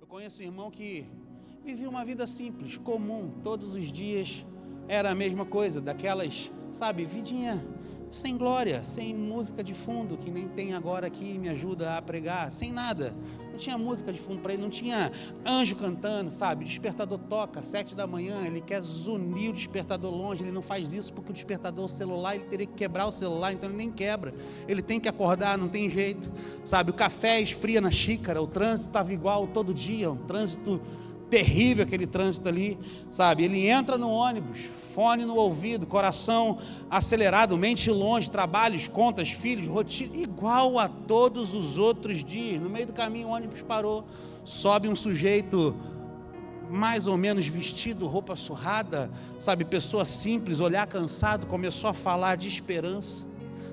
Conheço um irmão que vivia uma vida simples, comum, todos os dias era a mesma coisa, daquelas, sabe, vidinha sem glória, sem música de fundo, que nem tem agora aqui, me ajuda a pregar, sem nada, não tinha música de fundo para ele, não tinha anjo cantando, sabe, o despertador toca, 7 da manhã, ele quer zunir o despertador longe, ele não faz isso porque o despertador, o celular, ele teria que quebrar o celular, então ele nem quebra, ele tem que acordar, não tem jeito, sabe, o café esfria na xícara, o trânsito estava igual todo dia, um trânsito terrível, aquele trânsito ali, sabe, ele entra no ônibus, fone no ouvido, coração acelerado, mente longe, trabalhos, contas, filhos, rotina, igual a todos os outros dias. No meio do caminho o ônibus parou, sobe um sujeito mais ou menos vestido, roupa surrada, sabe, pessoa simples, olhar cansado, começou a falar de esperança,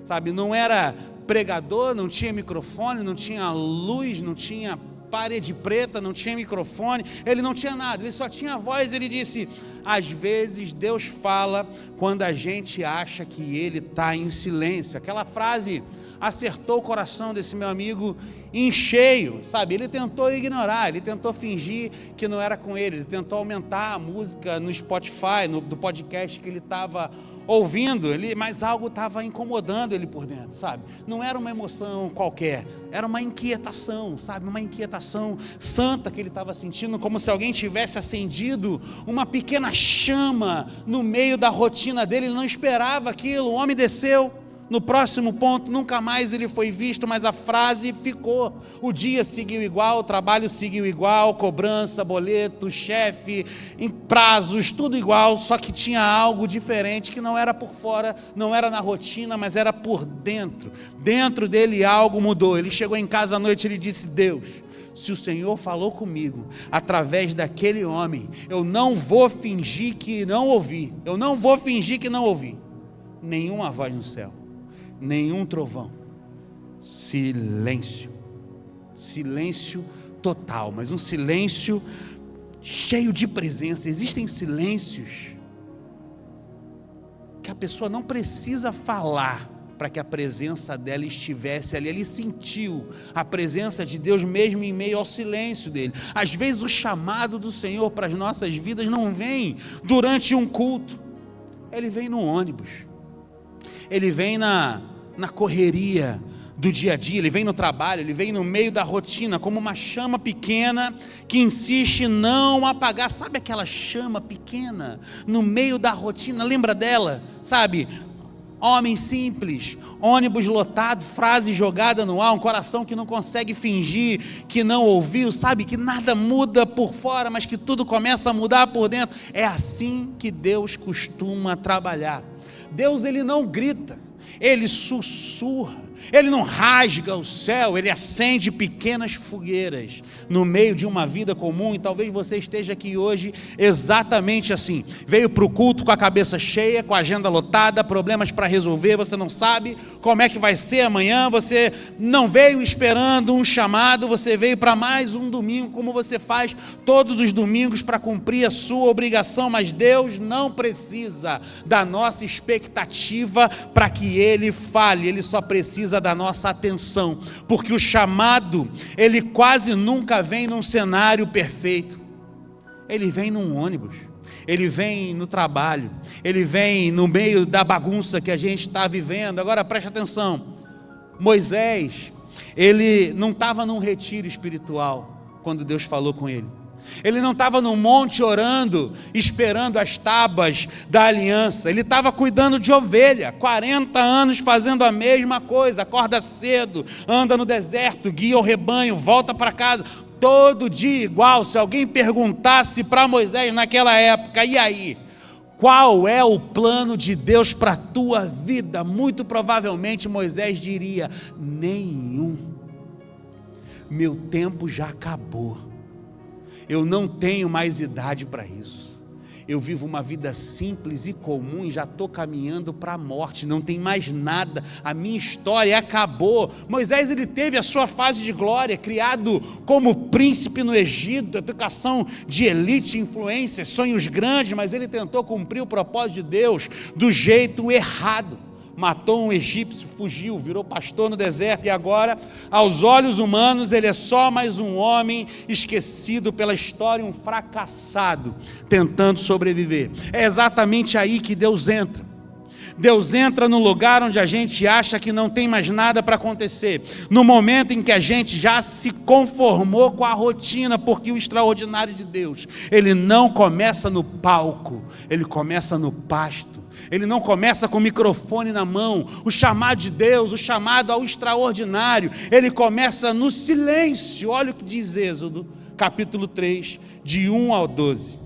sabe, não era pregador, não tinha microfone, não tinha luz, não tinha parede preta, não tinha microfone, ele não tinha nada, ele só tinha voz. Ele disse: às vezes Deus fala quando a gente acha que Ele está em silêncio. Aquela frase acertou o coração desse meu amigo em cheio, sabe, ele tentou ignorar, ele tentou fingir que não era com ele tentou aumentar a música no Spotify, do podcast que ele estava ouvindo, mas algo estava incomodando ele por dentro, sabe, não era uma emoção qualquer, era uma inquietação, sabe, uma inquietação santa que ele estava sentindo, como se alguém tivesse acendido uma pequena chama no meio da rotina dele. Ele não esperava aquilo. O homem desceu. No próximo ponto, nunca mais ele foi visto, mas a frase ficou. O dia seguiu igual, o trabalho seguiu igual, cobrança, boleto, chefe, em prazos, tudo igual, só que tinha algo diferente, que não era por fora, não era na rotina, mas era por dentro. Dentro dele algo mudou. Ele chegou em casa à noite e ele disse: Deus, se o Senhor falou comigo através daquele homem, eu não vou fingir que não ouvi, eu não vou fingir que não ouvi nenhuma voz no céu, nenhum trovão, silêncio, silêncio total, mas um silêncio cheio de presença. Existem silêncios que a pessoa não precisa falar para que a presença dela estivesse ali. Ele sentiu a presença de Deus mesmo em meio ao silêncio dele. Às vezes o chamado do Senhor para as nossas vidas não vem durante um culto, ele vem no ônibus, ele vem na correria do dia a dia, ele vem no trabalho, ele vem no meio da rotina, como uma chama pequena que insiste em não apagar. Sabe aquela chama pequena no meio da rotina? Lembra dela? Sabe, homem simples, ônibus lotado, frase jogada no ar, um coração que não consegue fingir que não ouviu, sabe, que nada muda por fora, mas que tudo começa a mudar por dentro. É assim que Deus costuma trabalhar. Deus, ele não grita, ele sussurra, ele não rasga o céu, ele acende pequenas fogueiras no meio de uma vida comum. E talvez você esteja aqui hoje exatamente assim, veio para o culto com a cabeça cheia, com a agenda lotada, problemas para resolver, você não sabe como é que vai ser amanhã, você não veio esperando um chamado, você veio para mais um domingo, como você faz todos os domingos para cumprir a sua obrigação, mas Deus não precisa da nossa expectativa para que Ele fale, Ele só precisa da nossa atenção, porque o chamado, ele quase nunca vem num cenário perfeito, ele vem num ônibus, ele vem no trabalho, ele vem no meio da bagunça que a gente está vivendo. Agora preste atenção, Moisés, ele não estava num retiro espiritual quando Deus falou com ele, ele não estava no monte orando, esperando as tábuas da aliança, ele estava cuidando de ovelha, 40 anos fazendo a mesma coisa, acorda cedo, anda no deserto, guia o rebanho, volta para casa, todo dia igual. Se alguém perguntasse para Moisés naquela época: e aí, qual é o plano de Deus para a tua vida? Muito provavelmente Moisés diria: nenhum, meu tempo já acabou, eu não tenho mais idade para isso, eu vivo uma vida simples e comum e já estou caminhando para a morte, não tem mais nada, a minha história acabou. Moisés, ele teve a sua fase de glória, criado como príncipe no Egito, educação de elite, influências, sonhos grandes, mas ele tentou cumprir o propósito de Deus do jeito errado. matou um egípcio, fugiu, virou pastor no deserto, e agora, aos olhos humanos, ele é só mais um homem esquecido pela história, um fracassado, tentando sobreviver. É exatamente aí que Deus entra. Deus entra no lugar onde a gente acha que não tem mais nada para acontecer, no momento em que a gente já se conformou com a rotina, porque o extraordinário de Deus, ele não começa no palco, ele começa no pasto. Ele não começa com o microfone na mão. O chamado de Deus, o chamado ao extraordinário, ele começa no silêncio. Olha o que diz Êxodo, capítulo 3, de 1 ao 12.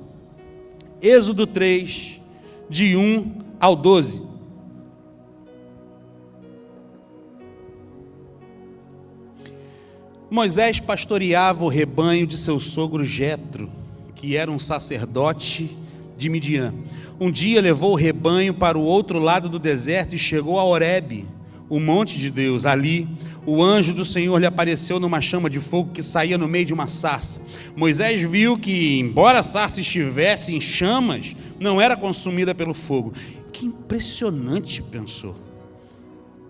Êxodo 3, de 1 ao 12. Moisés pastoreava o rebanho de seu sogro Jetro, que era um sacerdote de Midian. Um dia levou o rebanho para o outro lado do deserto e chegou a Horebe, o monte de Deus. Ali, o anjo do Senhor lhe apareceu numa chama de fogo que saía no meio de uma sarça. Moisés viu que, embora a sarça estivesse em chamas, não era consumida pelo fogo. Que impressionante, pensou.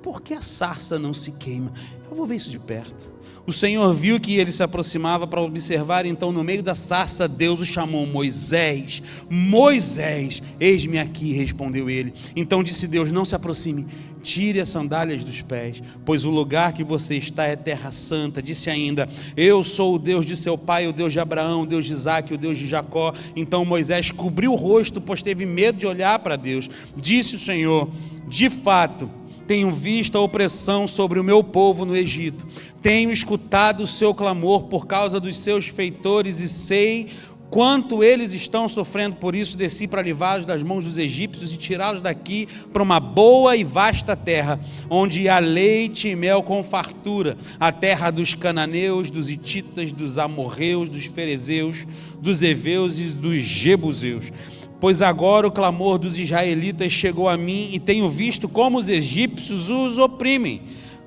Por que a sarça não se queima? Eu vou ver isso de perto. O Senhor viu que ele se aproximava para observar, então no meio da sarça Deus o chamou: Moisés, Moisés, eis-me aqui, respondeu ele. Então disse Deus: não se aproxime, tire as sandálias dos pés, pois o lugar que você está é terra santa. Disse ainda: eu sou o Deus de seu pai, o Deus de Abraão, o Deus de Isaque, o Deus de Jacó. Então Moisés cobriu o rosto, pois teve medo de olhar para Deus. Disse o Senhor: de fato, tenho visto a opressão sobre o meu povo no Egito. Tenho escutado o seu clamor por causa dos seus feitores e sei quanto eles estão sofrendo. Por isso desci para livrá-los das mãos dos egípcios e tirá-los daqui para uma boa e vasta terra, onde há leite e mel com fartura, a terra dos cananeus, dos hititas, dos amorreus, dos ferezeus, dos heveus e dos jebuseus. Pois agora o clamor dos israelitas chegou a mim e tenho visto como os egípcios os oprimem.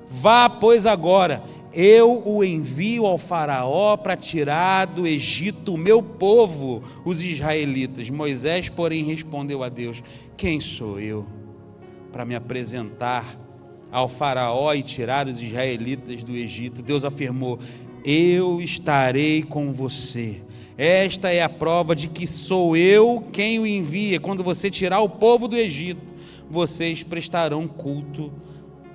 Vá, pois, agora, eu o envio ao faraó para tirar do Egito o meu povo, os israelitas. Moisés, porém, respondeu a Deus: quem sou eu para me apresentar ao faraó e tirar os israelitas do Egito? Deus afirmou: eu estarei com você. Esta é a prova de que sou eu quem o envia. Quando você tirar o povo do Egito, vocês prestarão culto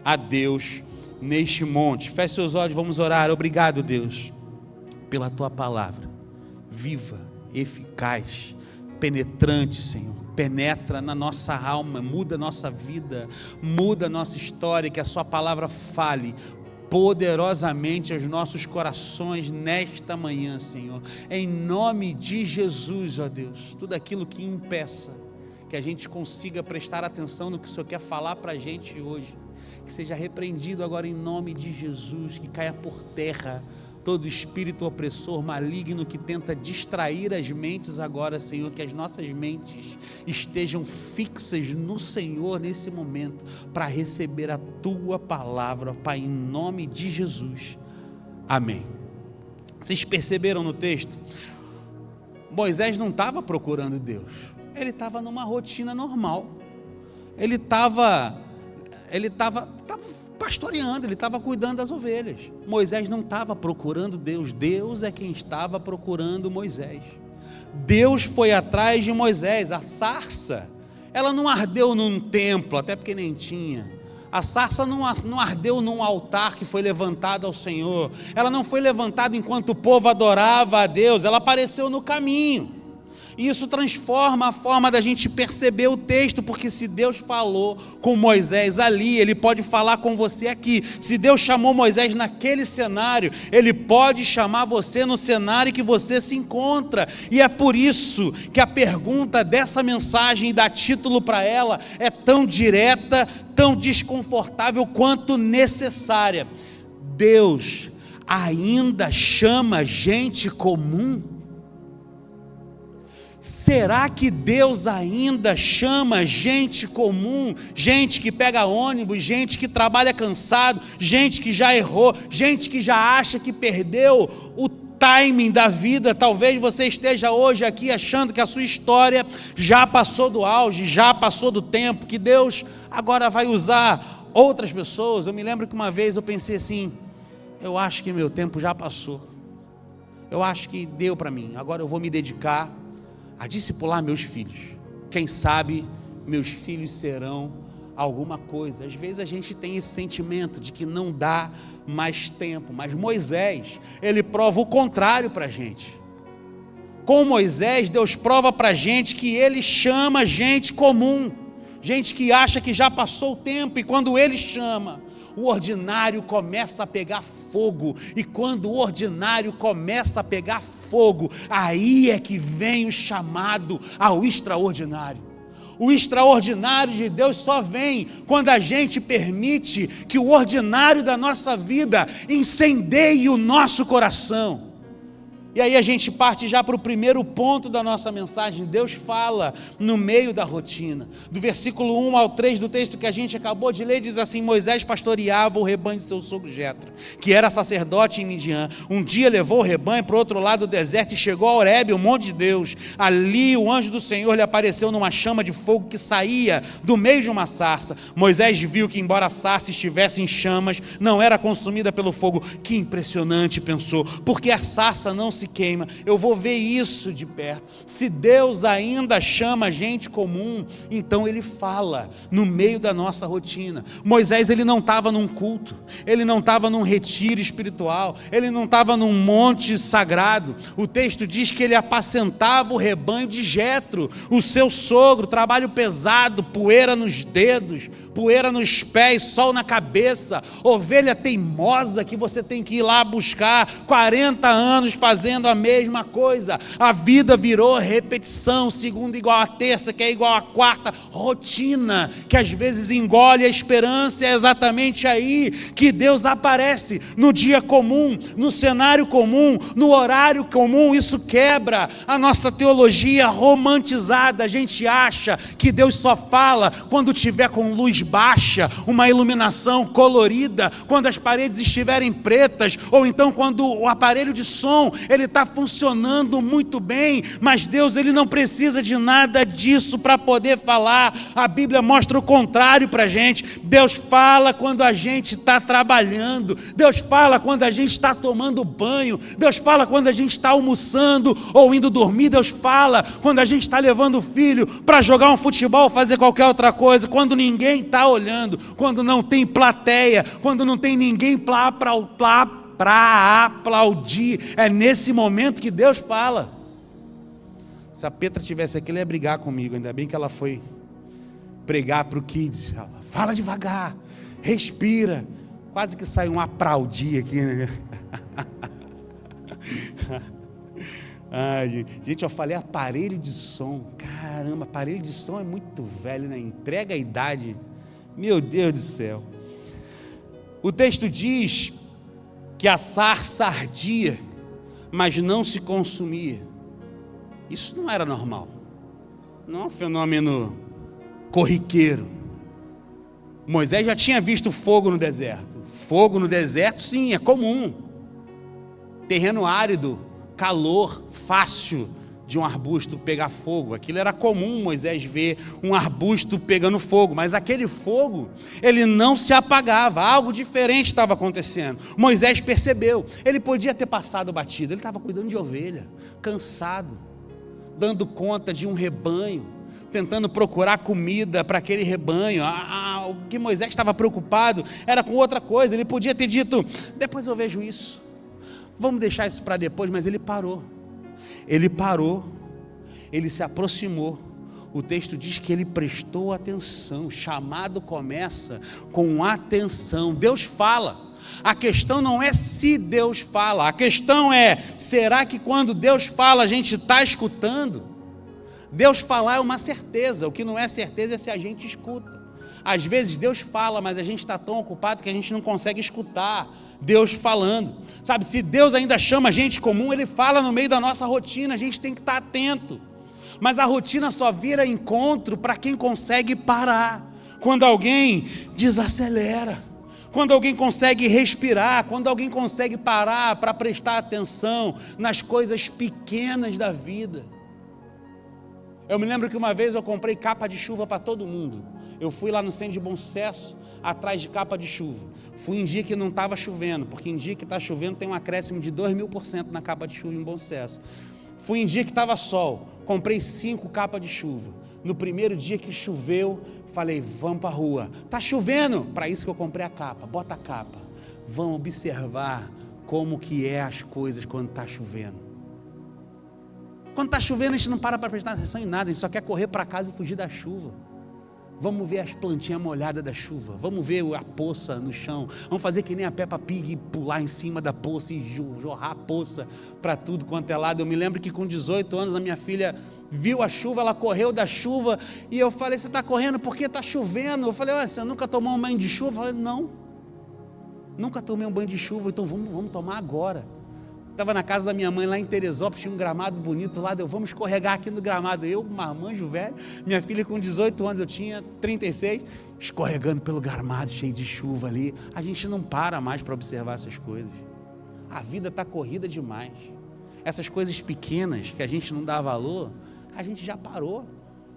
a Deus neste monte. Feche seus olhos, vamos orar. Obrigado, Deus, pela tua palavra, viva, eficaz, penetrante, Senhor. Penetra na nossa alma, muda a nossa vida, muda a nossa história. Que a sua palavra fale poderosamente aos nossos corações nesta manhã, Senhor, em nome de Jesus, ó Deus. Tudo aquilo que impeça que a gente consiga prestar atenção no que o Senhor quer falar para a gente hoje, que seja repreendido agora em nome de Jesus, que caia por terra todo espírito opressor, maligno, que tenta distrair as mentes agora, Senhor. Que as nossas mentes estejam fixas no Senhor nesse momento, para receber a tua palavra, Pai, em nome de Jesus, amém. Vocês perceberam no texto? Moisés não estava procurando Deus, ele estava numa rotina normal, ele estava pastoreando, ele estava cuidando das ovelhas. Moisés não estava procurando Deus, Deus é quem estava procurando Moisés. Deus foi atrás de Moisés. A sarça, ela não ardeu num templo, até porque nem tinha. A sarça não ardeu num altar que foi levantado ao Senhor, ela não foi levantada enquanto o povo adorava a Deus, ela apareceu no caminho. E isso transforma a forma da gente perceber o texto, porque se Deus falou com Moisés ali, Ele pode falar com você aqui. Se Deus chamou Moisés naquele cenário, Ele pode chamar você no cenário que você se encontra. E é por isso que a pergunta dessa mensagem, e dá título para ela, é tão direta, tão desconfortável quanto necessária. Deus ainda chama gente comum? Será que Deus ainda chama gente comum, gente que pega ônibus, gente que trabalha cansado, gente que já errou, gente que já acha que perdeu o timing da vida. Talvez você esteja hoje aqui achando que a sua história já passou do auge, já passou do tempo, que Deus agora vai usar outras pessoas. Eu me lembro que uma vez eu pensei assim: eu acho que meu tempo já passou, eu acho que deu para mim, agora eu vou me dedicar a discipular meus filhos. Quem sabe meus filhos serão alguma coisa. Às vezes a gente tem esse sentimento de que não dá mais tempo, mas Moisés, ele prova o contrário para a gente. Com Moisés, Deus prova para a gente que ele chama gente comum, gente que acha que já passou o tempo, e quando ele chama, o ordinário começa a pegar fogo. E quando o ordinário começa a pegar fogo, aí é que vem o chamado ao extraordinário. O extraordinário de Deus só vem quando a gente permite que o ordinário da nossa vida incendeie o nosso coração. E aí a gente parte já para o primeiro ponto da nossa mensagem. Deus fala no meio da rotina. Do versículo 1 ao 3 do texto que a gente acabou de ler, diz assim: Moisés pastoreava o rebanho de seu sogro Jetro, que era sacerdote em Midian. Um dia levou o rebanho para o outro lado do deserto e chegou a Horebe, o monte de Deus. Ali o anjo do Senhor lhe apareceu numa chama de fogo que saía do meio de uma sarça. Moisés viu que, embora a sarça estivesse em chamas, não era consumida pelo fogo. Que impressionante, pensou, porque a sarça não se queima. Eu vou ver isso de perto. Se Deus ainda chama gente comum, então ele fala no meio da nossa rotina. Moisés, ele não estava num culto, ele não estava num retiro espiritual, ele não estava num monte sagrado. O texto diz que ele apacentava o rebanho de Jetro, o seu sogro. Trabalho pesado, poeira nos dedos, poeira nos pés, sol na cabeça, ovelha teimosa que você tem que ir lá buscar, 40 anos fazendo a mesma coisa. A vida virou repetição, segunda igual a terça, que é igual a quarta, rotina que às vezes engole a esperança. É exatamente aí que Deus aparece, no dia comum, no cenário comum, no horário comum. Isso quebra a nossa teologia romantizada. A gente acha que Deus só fala quando tiver com luz baixa, uma iluminação colorida, quando as paredes estiverem pretas, ou então quando o aparelho de som ele está funcionando muito bem. Mas Deus, ele não precisa de nada disso para poder falar. A Bíblia mostra o contrário para a gente. Deus fala quando a gente está trabalhando, Deus fala quando a gente está tomando banho, Deus fala quando a gente está almoçando ou indo dormir, Deus fala quando a gente está levando o filho para jogar um futebol, fazer qualquer outra coisa, quando ninguém está olhando, quando não tem plateia, quando não tem ninguém para aplaudir. É nesse momento que Deus fala. Se a Petra tivesse aqui, ela ia brigar comigo. Ainda bem que ela foi pregar para o Kids. Ela fala devagar, respira. Quase que sai um aplaudir aqui, né? Ai, gente, eu falei aparelho de som. Caramba, aparelho de som é muito velho, né? Entrega a idade. Meu Deus do céu. O texto diz que a sarça ardia, mas não se consumia. Isso não era normal, não é um fenômeno corriqueiro. Moisés já tinha visto fogo no deserto. Fogo no deserto, sim, é comum. Terreno árido, calor fácil de um arbusto pegar fogo. Aquilo era comum, Moisés ver um arbusto pegando fogo, mas aquele fogo, ele não se apagava. Algo diferente estava acontecendo. Moisés percebeu. Ele podia ter passado batido, ele estava cuidando de ovelha, cansado, dando conta de um rebanho, tentando procurar comida para aquele rebanho. O que Moisés estava preocupado era com outra coisa. Ele podia ter dito: depois eu vejo isso, vamos deixar isso para depois. Mas ele parou. Ele parou, ele se aproximou. O texto diz que ele prestou atenção. O chamado começa com atenção. Deus fala. A questão não é se Deus fala, a questão é: será que quando Deus fala a gente está escutando? Deus falar é uma certeza, o que não é certeza é se a gente escuta. Às vezes Deus fala, mas a gente está tão ocupado que a gente não consegue escutar Deus falando. Sabe, se Deus ainda chama a gente comum, ele fala no meio da nossa rotina, a gente tem que estar atento. Mas a rotina só vira encontro para quem consegue parar. Quando alguém desacelera, quando alguém consegue respirar, quando alguém consegue parar para prestar atenção nas coisas pequenas da vida. Eu me lembro que uma vez eu comprei capa de chuva para todo mundo. Eu fui lá no centro de Bom Sucesso, atrás de capa de chuva. Fui em dia que não estava chovendo, porque em dia que está chovendo tem um acréscimo de 2.000% na capa de chuva em Bom Sucesso. Fui em dia que estava sol, comprei 5 capas de chuva. No primeiro dia que choveu, falei, vamos para a rua. Está chovendo? Para isso que eu comprei a capa, bota a capa. Vamos observar como que é as coisas quando está chovendo. Quando está chovendo, a gente não para prestar atenção em nada, a gente só quer correr para casa e fugir da chuva. Vamos ver as plantinhas molhadas da chuva, vamos ver a poça no chão, vamos fazer que nem a Peppa Pig, pular em cima da poça e jorrar a poça para tudo quanto é lado. Eu me lembro que com 18 anos a minha filha viu a chuva, ela correu da chuva, e eu falei, você está correndo porque está chovendo? Eu falei, você nunca tomou um banho de chuva? Eu falei, não, nunca tomei um banho de chuva, então vamos tomar agora. Estava na casa da minha mãe lá em Teresópolis, tinha um gramado bonito lá, vamos escorregar aqui no gramado. Eu, marmanjo velho, minha filha com 18 anos, eu tinha 36, escorregando pelo gramado, cheio de chuva ali. A gente não para mais para observar essas coisas. A vida está corrida demais. Essas coisas pequenas que a gente não dá valor, a gente já parou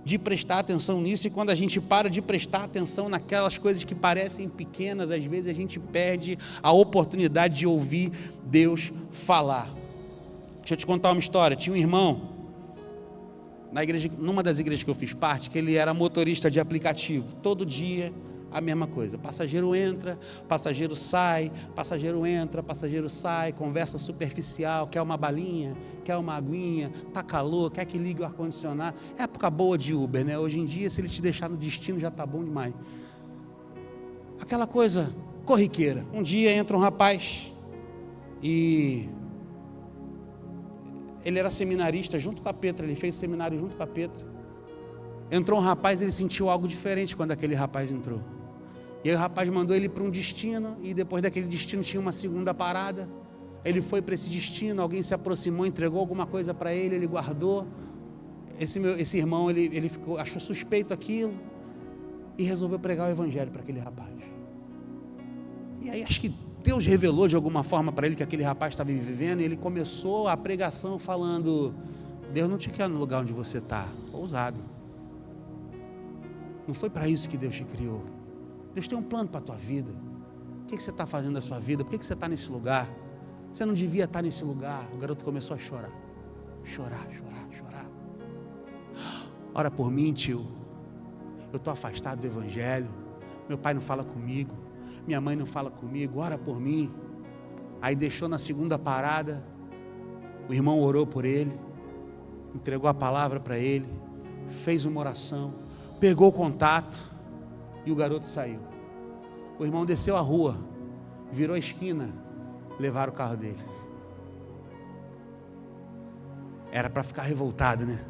de prestar atenção nisso, e quando a gente para de prestar atenção naquelas coisas que parecem pequenas, às vezes a gente perde a oportunidade de ouvir Deus falar. Deixa eu te contar uma história. Tinha um irmão na igreja, numa das igrejas que eu fiz parte, que ele era motorista de aplicativo. Todo dia a mesma coisa, passageiro entra, passageiro sai, passageiro entra, passageiro sai, conversa superficial, quer uma balinha, quer uma aguinha, tá calor, quer que ligue o ar-condicionado. Época boa de Uber, né? Hoje em dia, se ele te deixar no destino, já tá bom demais. Aquela coisa corriqueira. Um dia entra um rapaz e ele era seminarista junto com a Petra, ele fez seminário junto com a Petra. Entrou um rapaz, ele sentiu algo diferente quando aquele rapaz entrou. E aí o rapaz mandou ele para um destino, e depois daquele destino tinha uma segunda parada. Ele foi para esse destino, alguém se aproximou, entregou alguma coisa para ele, ele guardou. Esse irmão, ele achou suspeito aquilo e resolveu pregar o evangelho para aquele rapaz. E aí acho que Deus revelou de alguma forma para ele que aquele rapaz estava vivendo, e ele começou a pregação falando, Deus não te quer no lugar onde você está. Ousado. Não foi para isso que Deus te criou. Deus tem um plano para a tua vida. O que você está fazendo da sua vida? Por que você está nesse lugar? Você não devia estar nesse lugar. O garoto começou a chorar. Chorar. Ora por mim, tio. Eu estou afastado do evangelho. Meu pai não fala comigo. Minha mãe não fala comigo. Ora por mim. Aí deixou na segunda parada. O irmão orou por ele. Entregou a palavra para ele. Fez uma oração. Pegou o contato. E o garoto saiu. O irmão desceu a rua, virou a esquina, levaram o carro dele. Era para ficar revoltado, né?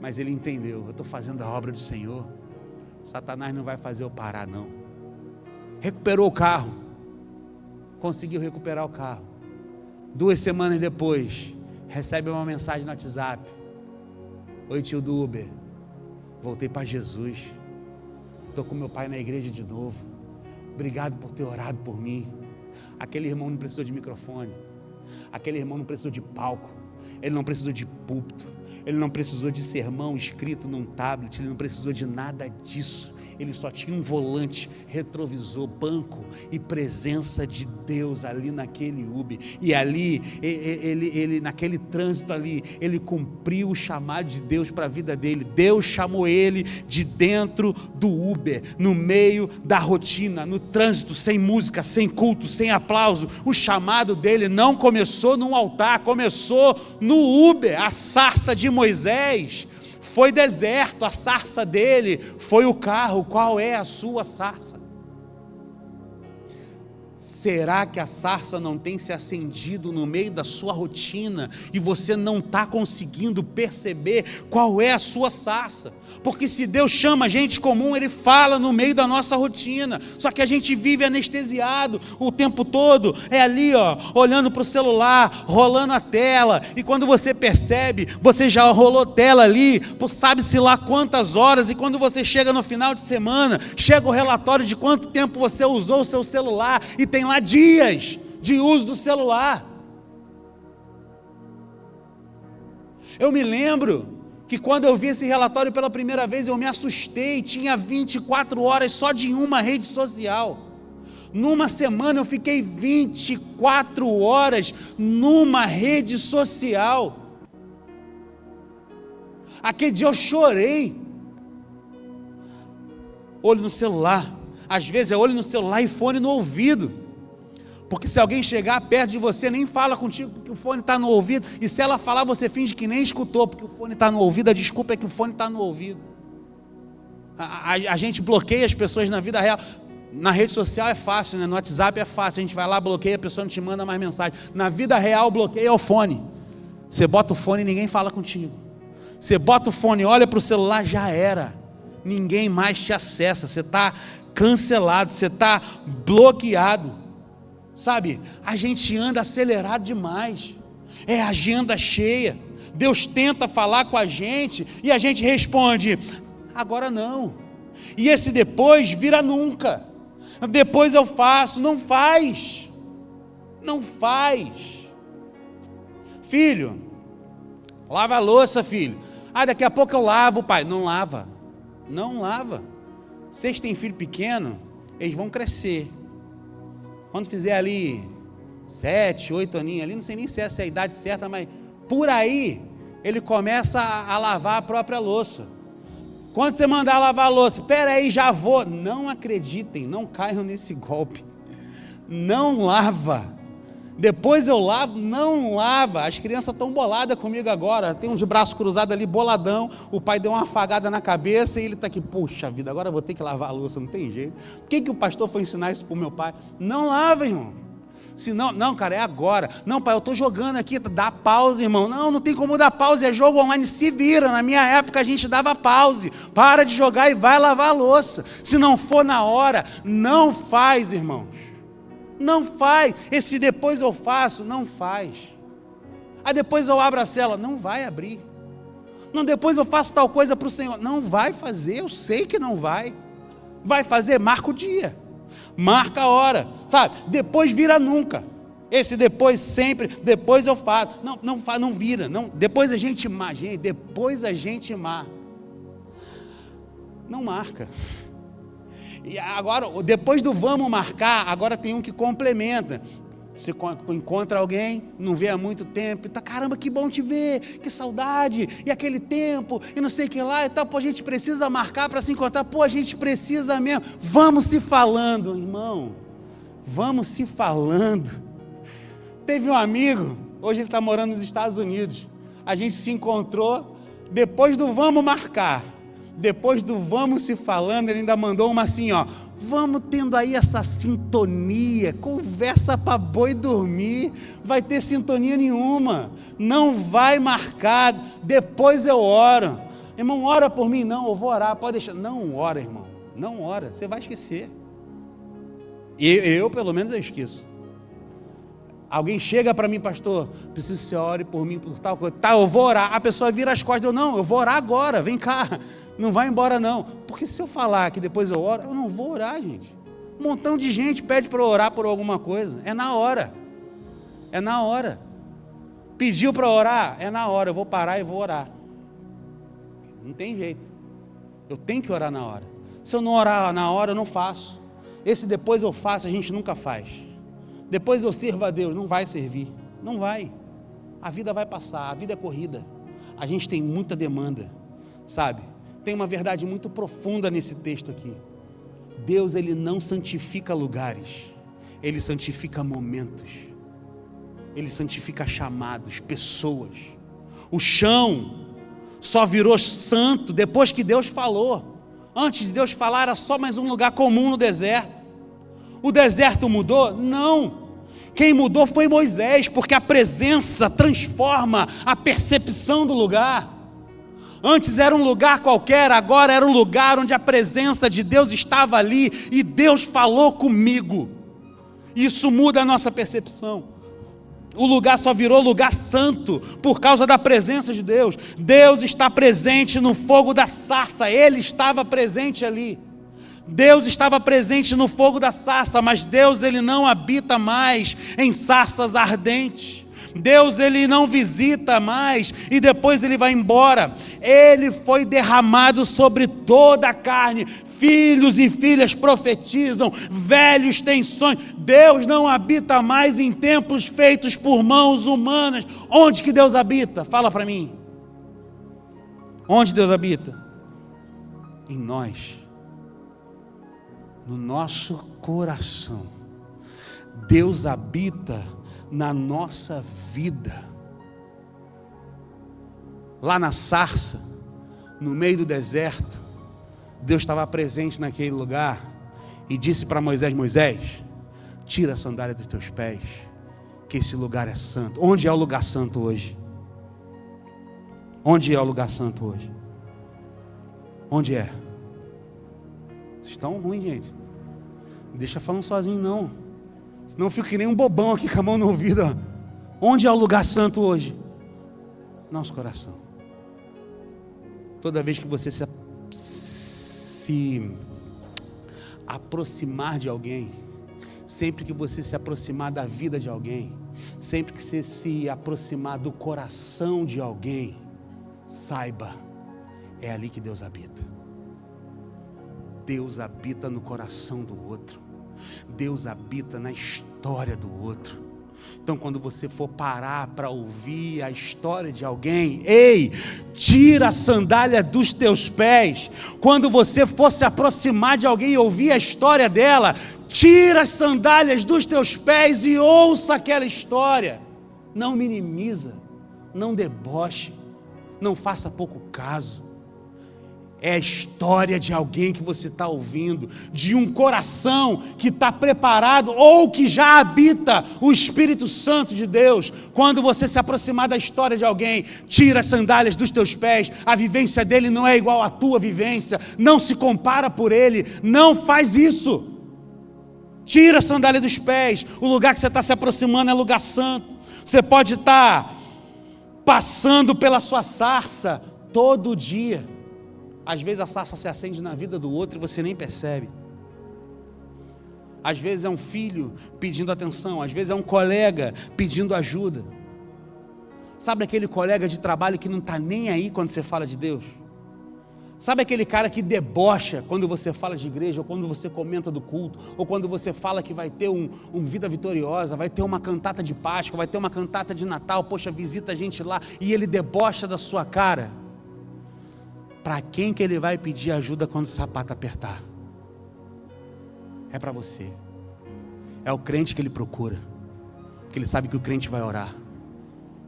Mas ele entendeu, eu estou fazendo a obra do Senhor, Satanás não vai fazer eu parar não. Recuperou o carro, conseguiu recuperar o carro. 2 semanas depois, recebe uma mensagem no WhatsApp: oi, tio do Uber, voltei para Jesus. Estou com meu pai na igreja de novo. Obrigado por ter orado por mim. Aquele irmão não precisou de microfone. Aquele irmão não precisou de palco. Ele não precisou de púlpito. Ele não precisou de sermão escrito num tablet. Ele não precisou de nada disso. Ele só tinha um volante, retrovisor, banco e presença de Deus ali naquele Uber. E ali, ele naquele trânsito ali, ele cumpriu o chamado de Deus para a vida dele. Deus chamou ele de dentro do Uber, no meio da rotina, no trânsito, sem música, sem culto, sem aplauso. O chamado dele não começou num altar, começou no Uber. A sarça de Moisés foi deserto, a sarça dele foi o carro. Qual é a sua sarça? Será que a sarça não tem se acendido no meio da sua rotina e você não está conseguindo perceber qual é a sua sarça? Porque se Deus chama gente comum, Ele fala no meio da nossa rotina, só que a gente vive anestesiado o tempo todo, é ali olhando para o celular, rolando a tela, e quando você percebe, você já rolou tela ali, por sabe-se lá quantas horas, e quando você chega no final de semana, chega o relatório de quanto tempo você usou o seu celular, e tem lá dias de uso do celular. Eu me lembro que quando eu vi esse relatório pela primeira vez, eu me assustei, tinha 24 horas só de uma rede social. Numa semana eu fiquei 24 horas numa rede social. Aquele dia eu chorei. Olho no celular, às vezes é olho no celular e fone no ouvido. Porque se alguém chegar perto de você, nem fala contigo, porque o fone está no ouvido. E se ela falar, você finge que nem escutou, porque o fone está no ouvido. A desculpa é que o fone está no ouvido. A gente bloqueia as pessoas na vida real. Na rede social é fácil, né? No WhatsApp é fácil. A gente vai lá, bloqueia, a pessoa não te manda mais mensagem. Na vida real, bloqueia o fone. Você bota o fone e ninguém fala contigo. Você bota o fone, olha para o celular, já era. Ninguém mais te acessa. Você está cancelado, você está bloqueado. Sabe, a gente anda acelerado demais, é agenda cheia, Deus tenta falar com a gente e a gente responde, agora não, e esse depois vira nunca, depois eu faço, não faz, filho, lava a louça, filho, daqui a pouco eu lavo, pai, não lava, vocês têm filho pequeno, eles vão crescer. Quando fizer ali 7, 8 aninhos ali, não sei nem se essa é a idade certa, mas por aí ele começa a lavar a própria louça. Quando você mandar lavar a louça, espera aí, já vou. Não acreditem, não caiam nesse golpe. Não lava. Depois eu lavo, não lava. As crianças estão boladas comigo agora. Tem um de braço cruzado ali, boladão. O pai deu uma afagada na cabeça e ele está aqui, puxa vida, agora eu vou ter que lavar a louça, não tem jeito. Por que o pastor foi ensinar isso para o meu pai? Não lava, irmão. Se não, cara, é agora. Não, pai, eu estou jogando aqui, dá pause, irmão. Não tem como dar pause, é jogo online, se vira. Na minha época a gente dava pause. Para de jogar e vai lavar a louça. Se não for na hora, não faz, irmãos. Não faz, esse depois eu faço, não faz. Depois eu abro a cela, não vai abrir. Não, depois eu faço tal coisa para o Senhor, não vai fazer, eu sei que não vai. Vai fazer, marca o dia, marca a hora, sabe? Depois vira nunca. Esse depois sempre, depois eu faço. Não vira, não. Depois a gente marca, não marca. E agora, depois do vamos marcar, agora tem um que complementa. Você encontra alguém, não vê há muito tempo, tá, caramba, que bom te ver, que saudade, e aquele tempo, e não sei o que lá, e tal, a gente precisa marcar para se encontrar, a gente precisa mesmo, vamos se falando, irmão, vamos se falando. Teve um amigo, hoje ele está morando nos Estados Unidos, a gente se encontrou, depois do vamos marcar, depois do vamos se falando, ele ainda mandou uma assim, vamos tendo aí essa sintonia, conversa para boi dormir, vai ter sintonia nenhuma, não vai marcar, depois eu oro, irmão, ora por mim, não, eu vou orar, pode deixar, não ora, irmão, não ora, você vai esquecer, eu pelo menos eu esqueço. Alguém chega para mim, pastor, preciso que você ore por mim, por tal coisa, tá, eu vou orar, a pessoa vira as costas, eu vou orar agora, vem cá, não vai embora não, porque se eu falar que depois eu oro, eu não vou orar, gente. Um montão de gente pede para orar por alguma coisa, é na hora, pediu para orar, é na hora, eu vou parar e vou orar, não tem jeito, eu tenho que orar na hora, se eu não orar na hora eu não faço, esse depois eu faço a gente nunca faz, depois eu sirvo a Deus, não vai servir, não vai, a vida vai passar, a vida é corrida, a gente tem muita demanda, sabe? Tem uma verdade muito profunda nesse texto aqui. Deus, Ele não santifica lugares, Ele santifica momentos, Ele santifica chamados, pessoas. O chão só virou santo depois que Deus falou. Antes de Deus falar, era só mais um lugar comum no deserto. O deserto mudou? Não. Quem mudou foi Moisés, porque a presença transforma a percepção do lugar. Antes era um lugar qualquer, agora era um lugar onde a presença de Deus estava ali e Deus falou comigo. Isso muda a nossa percepção. O lugar só virou lugar santo por causa da presença de Deus. Deus está presente no fogo da sarça, Ele estava presente ali. Deus estava presente no fogo da sarça, mas Deus ele não habita mais em sarças ardentes. Deus ele não visita mais e depois ele vai embora. Ele foi derramado sobre toda a carne. Filhos e filhas profetizam, velhos têm sonhos. Deus não habita mais em templos feitos por mãos humanas. Onde que Deus habita? Fala para mim. Onde Deus habita? Em nós. No nosso coração. Deus habita na nossa vida. Lá na sarça, no meio do deserto, Deus estava presente naquele lugar e disse para Moisés: Moisés, tira a sandália dos teus pés, que esse lugar é santo. Onde é o lugar santo hoje? Onde é o lugar santo hoje? Onde é? Vocês estão ruins, gente. Não deixa falando sozinho não, senão eu fico que nem um bobão aqui com a mão no ouvido, ó. Onde é o lugar santo hoje? Nosso coração. Toda vez que você se aproximar de alguém, sempre que você se aproximar da vida de alguém, sempre que você se aproximar do coração de alguém, saiba, é ali que Deus habita. Deus habita no coração do outro. Deus habita na história do outro. Então quando você for parar para ouvir a história de alguém, ei, tira a sandália dos teus pés. Quando você for se aproximar de alguém e ouvir a história dela, tira as sandálias dos teus pés e ouça aquela história. Não minimiza, não deboche, não faça pouco caso. É a história de alguém que você está ouvindo, de um coração que está preparado ou que já habita o Espírito Santo de Deus. Quando você se aproximar da história de alguém, tira as sandálias dos teus pés. A vivência dele não é igual à tua vivência, não se compara por ele, não faz isso. Tira a sandália dos pés. O lugar que você está se aproximando é lugar santo. Você pode estar passando pela sua sarça todo dia. Às vezes a sarça se acende na vida do outro e você nem percebe. Às vezes é um filho pedindo atenção, às vezes é um colega pedindo ajuda. Sabe aquele colega de trabalho que não está nem aí quando você fala de Deus? Sabe aquele cara que debocha quando você fala de igreja, ou quando você comenta do culto, ou quando você fala que vai ter um Vida Vitoriosa, vai ter uma cantata de Páscoa, vai ter uma cantata de Natal, poxa, visita a gente lá, e ele debocha da sua cara? Para quem que ele vai pedir ajuda quando o sapato apertar? É para você. É o crente que ele procura, que ele sabe que o crente vai orar,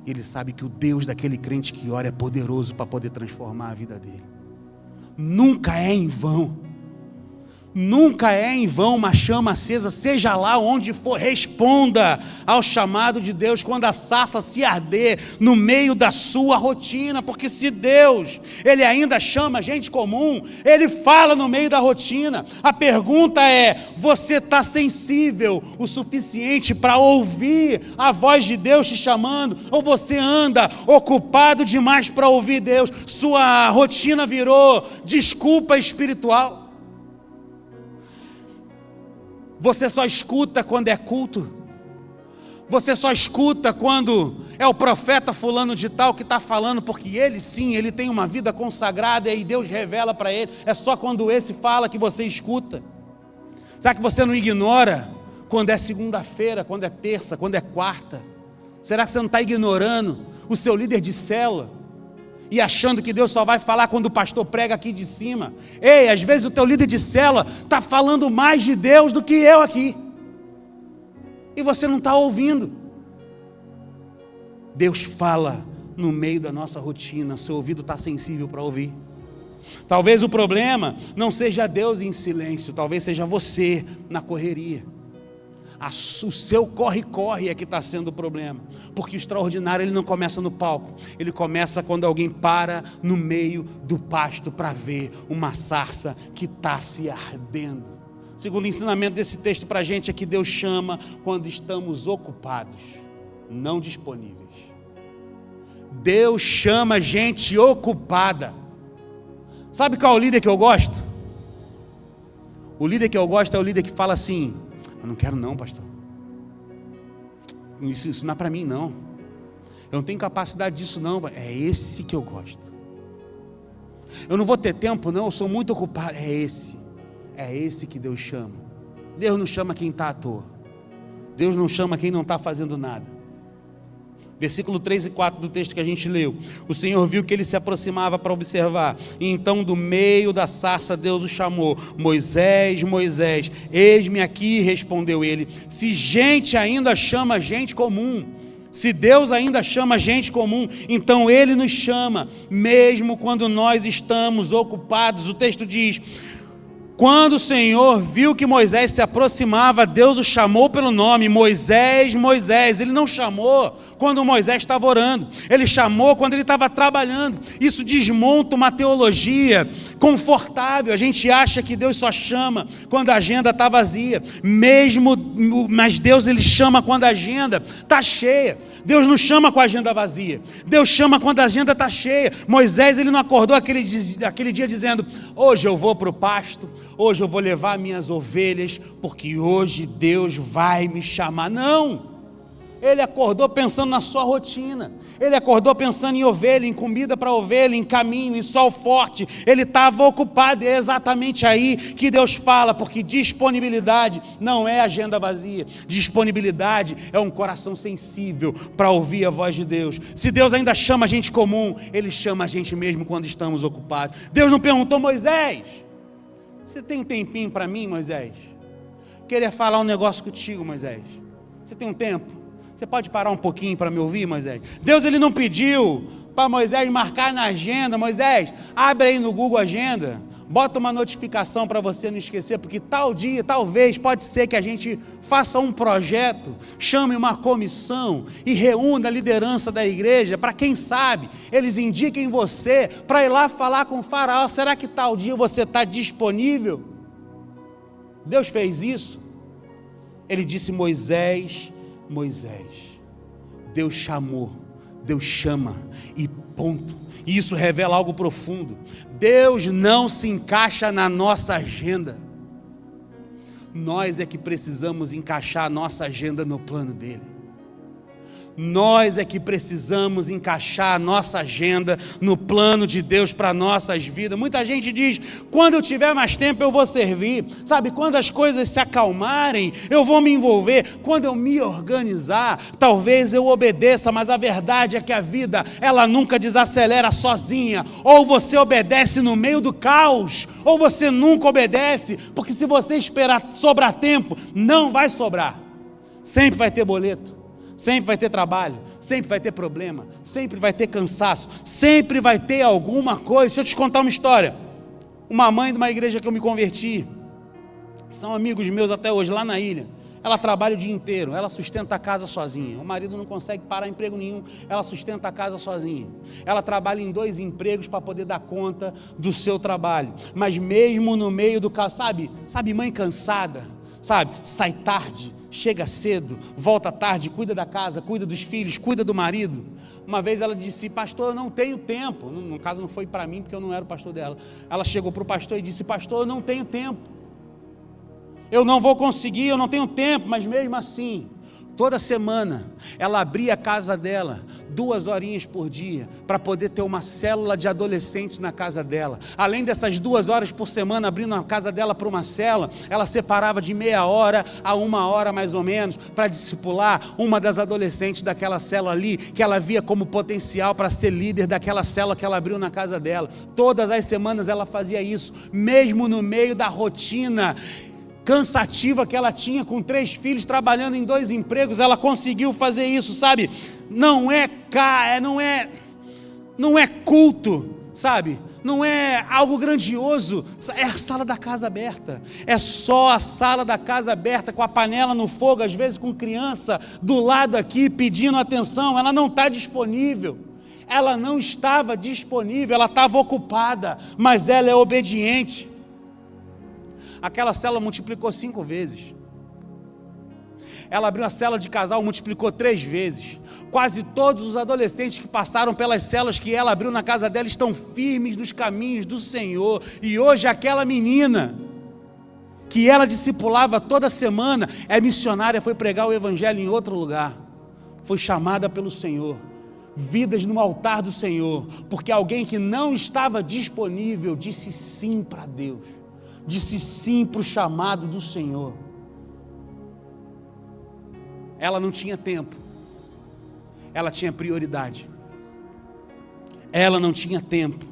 e ele sabe que o Deus daquele crente que ora é poderoso para poder transformar a vida dele. Nunca é em vão. Nunca é em vão uma chama acesa, seja lá onde for, responda ao chamado de Deus quando a sarça se arder no meio da sua rotina, porque se Deus, Ele ainda chama gente comum, Ele fala no meio da rotina. A pergunta é, você está sensível o suficiente para ouvir a voz de Deus te chamando, ou você anda ocupado demais para ouvir Deus? Sua rotina virou desculpa espiritual. Você só escuta quando é culto. Você só escuta quando é o profeta fulano de tal que está falando, porque ele sim, ele tem uma vida consagrada e Deus revela para ele. É só quando esse fala que você escuta. Será que você não ignora quando é segunda-feira, quando é terça, quando é quarta? Será que você não está ignorando o seu líder de célula? E achando que Deus só vai falar quando o pastor prega aqui de cima? Ei, às vezes o teu líder de célula está falando mais de Deus do que eu aqui, e você não está ouvindo. Deus fala no meio da nossa rotina, seu ouvido está sensível para ouvir. Talvez o problema não seja Deus em silêncio, talvez seja você na correria. O seu corre-corre é que está sendo o problema, porque o extraordinário ele não começa no palco, ele começa quando alguém para no meio do pasto para ver uma sarça que está se ardendo. Segundo ensinamento desse texto para a gente é que Deus chama quando estamos ocupados, não disponíveis. Deus chama gente ocupada. Sabe qual é o líder que eu gosto? O líder que eu gosto é o líder que fala assim: eu não quero não, pastor, isso não é para mim não, eu não tenho capacidade disso não. É esse que eu gosto. Eu não vou ter tempo não, eu sou muito ocupado. É esse que Deus chama. Deus não chama quem está à toa, Deus não chama quem não está fazendo nada. Versículo 3 e 4 do texto que a gente leu: o Senhor viu que ele se aproximava para observar, e então do meio da sarça Deus o chamou: Moisés, Moisés. Eis-me aqui, respondeu ele. Se gente ainda chama gente comum, se Deus ainda chama gente comum, então Ele nos chama, mesmo quando nós estamos ocupados. O texto diz: quando o Senhor viu que Moisés se aproximava, Deus o chamou pelo nome: Moisés, Moisés. Ele não chamou quando Moisés estava orando, ele chamou quando ele estava trabalhando. Isso desmonta uma teologia confortável. A gente acha que Deus só chama quando a agenda está vazia, mas Deus ele chama quando a agenda está cheia. Deus não chama com a agenda vazia, Deus chama quando a agenda está cheia. Moisés ele não acordou aquele dia dizendo: hoje eu vou para o pasto, hoje eu vou levar minhas ovelhas, porque hoje Deus vai me chamar. Não, ele acordou pensando na sua rotina, ele acordou pensando em ovelha, em comida para ovelha, em caminho, em sol forte. Ele estava ocupado. É exatamente aí que Deus fala, porque disponibilidade não é agenda vazia, disponibilidade é um coração sensível para ouvir a voz de Deus. Se Deus ainda chama a gente comum, Ele chama a gente mesmo quando estamos ocupados. Deus não perguntou: Moisés, você tem um tempinho para mim, Moisés? Queria falar um negócio contigo, Moisés. Você tem um tempo? Você pode parar um pouquinho para me ouvir, Moisés? Deus ele não pediu para Moisés marcar na agenda: Moisés, abre aí no Google Agenda, bota uma notificação para você não esquecer, porque tal dia, talvez, pode ser que a gente faça um projeto, chame uma comissão e reúna a liderança da igreja, para quem sabe, eles indiquem você para ir lá falar com o faraó. Será que tal dia você está disponível? Deus fez isso. Ele disse: Moisés, Moisés. Deus chamou, Deus chama e ponto. E isso revela algo profundo. Deus não se encaixa na nossa agenda, nós é que precisamos encaixar a nossa agenda no plano dele. Nós é que precisamos encaixar a nossa agenda no plano de Deus para nossas vidas. Muita gente diz: quando eu tiver mais tempo eu vou servir, sabe, quando as coisas se acalmarem eu vou me envolver, quando eu me organizar talvez eu obedeça. Mas a verdade é que a vida ela nunca desacelera sozinha. Ou você obedece no meio do caos, ou você nunca obedece, porque se você esperar sobrar tempo, não vai sobrar. Sempre vai ter boleto, sempre vai ter trabalho, sempre vai ter problema, sempre vai ter cansaço, sempre vai ter alguma coisa. Deixa eu te contar uma história. Uma mãe de uma igreja que eu me converti, são amigos meus até hoje, lá na ilha. Ela trabalha o dia inteiro, ela sustenta a casa sozinha. O marido não consegue parar emprego nenhum, ela sustenta a casa sozinha. Ela trabalha em 2 empregos para poder dar conta do seu trabalho. Mas mesmo no meio do caos, sabe mãe cansada, sabe, sai tarde, chega cedo, volta tarde, cuida da casa, cuida dos filhos, cuida do marido. Uma vez ela disse: pastor, eu não tenho tempo. No caso não foi para mim, porque eu não era o pastor dela. Ela chegou para o pastor e disse: pastor, eu não tenho tempo, eu não vou conseguir, eu não tenho tempo. Mas mesmo assim, toda semana ela abria a casa dela 2 horinhas por dia para poder ter uma célula de adolescentes na casa dela. Além dessas 2 horas por semana abrindo a casa dela para uma célula, ela separava de meia hora a 1 hora mais ou menos para discipular uma das adolescentes daquela célula ali, que ela via como potencial para ser líder daquela célula que ela abriu na casa dela. Todas as semanas ela fazia isso, mesmo no meio da rotina cansativa que ela tinha, com 3 filhos, trabalhando em 2 empregos, ela conseguiu fazer isso, sabe? Não é culto, sabe? não é algo grandioso, é a sala da casa aberta, é só a sala da casa aberta, com a panela no fogo, às vezes com criança do lado aqui pedindo atenção, ela não está disponível, ela não estava disponível, ela estava ocupada, mas ela é obediente. Aquela célula multiplicou 5 vezes, ela abriu a célula de casal, multiplicou 3 vezes, quase todos os adolescentes que passaram pelas células que ela abriu na casa dela estão firmes nos caminhos do Senhor, e hoje aquela menina, que ela discipulava toda semana, é missionária, foi pregar o evangelho em outro lugar, foi chamada pelo Senhor, vidas no altar do Senhor, porque alguém que não estava disponível, disse sim para Deus, disse sim para o chamado do Senhor. Ela não tinha tempo, ela tinha prioridade. Ela não tinha tempo,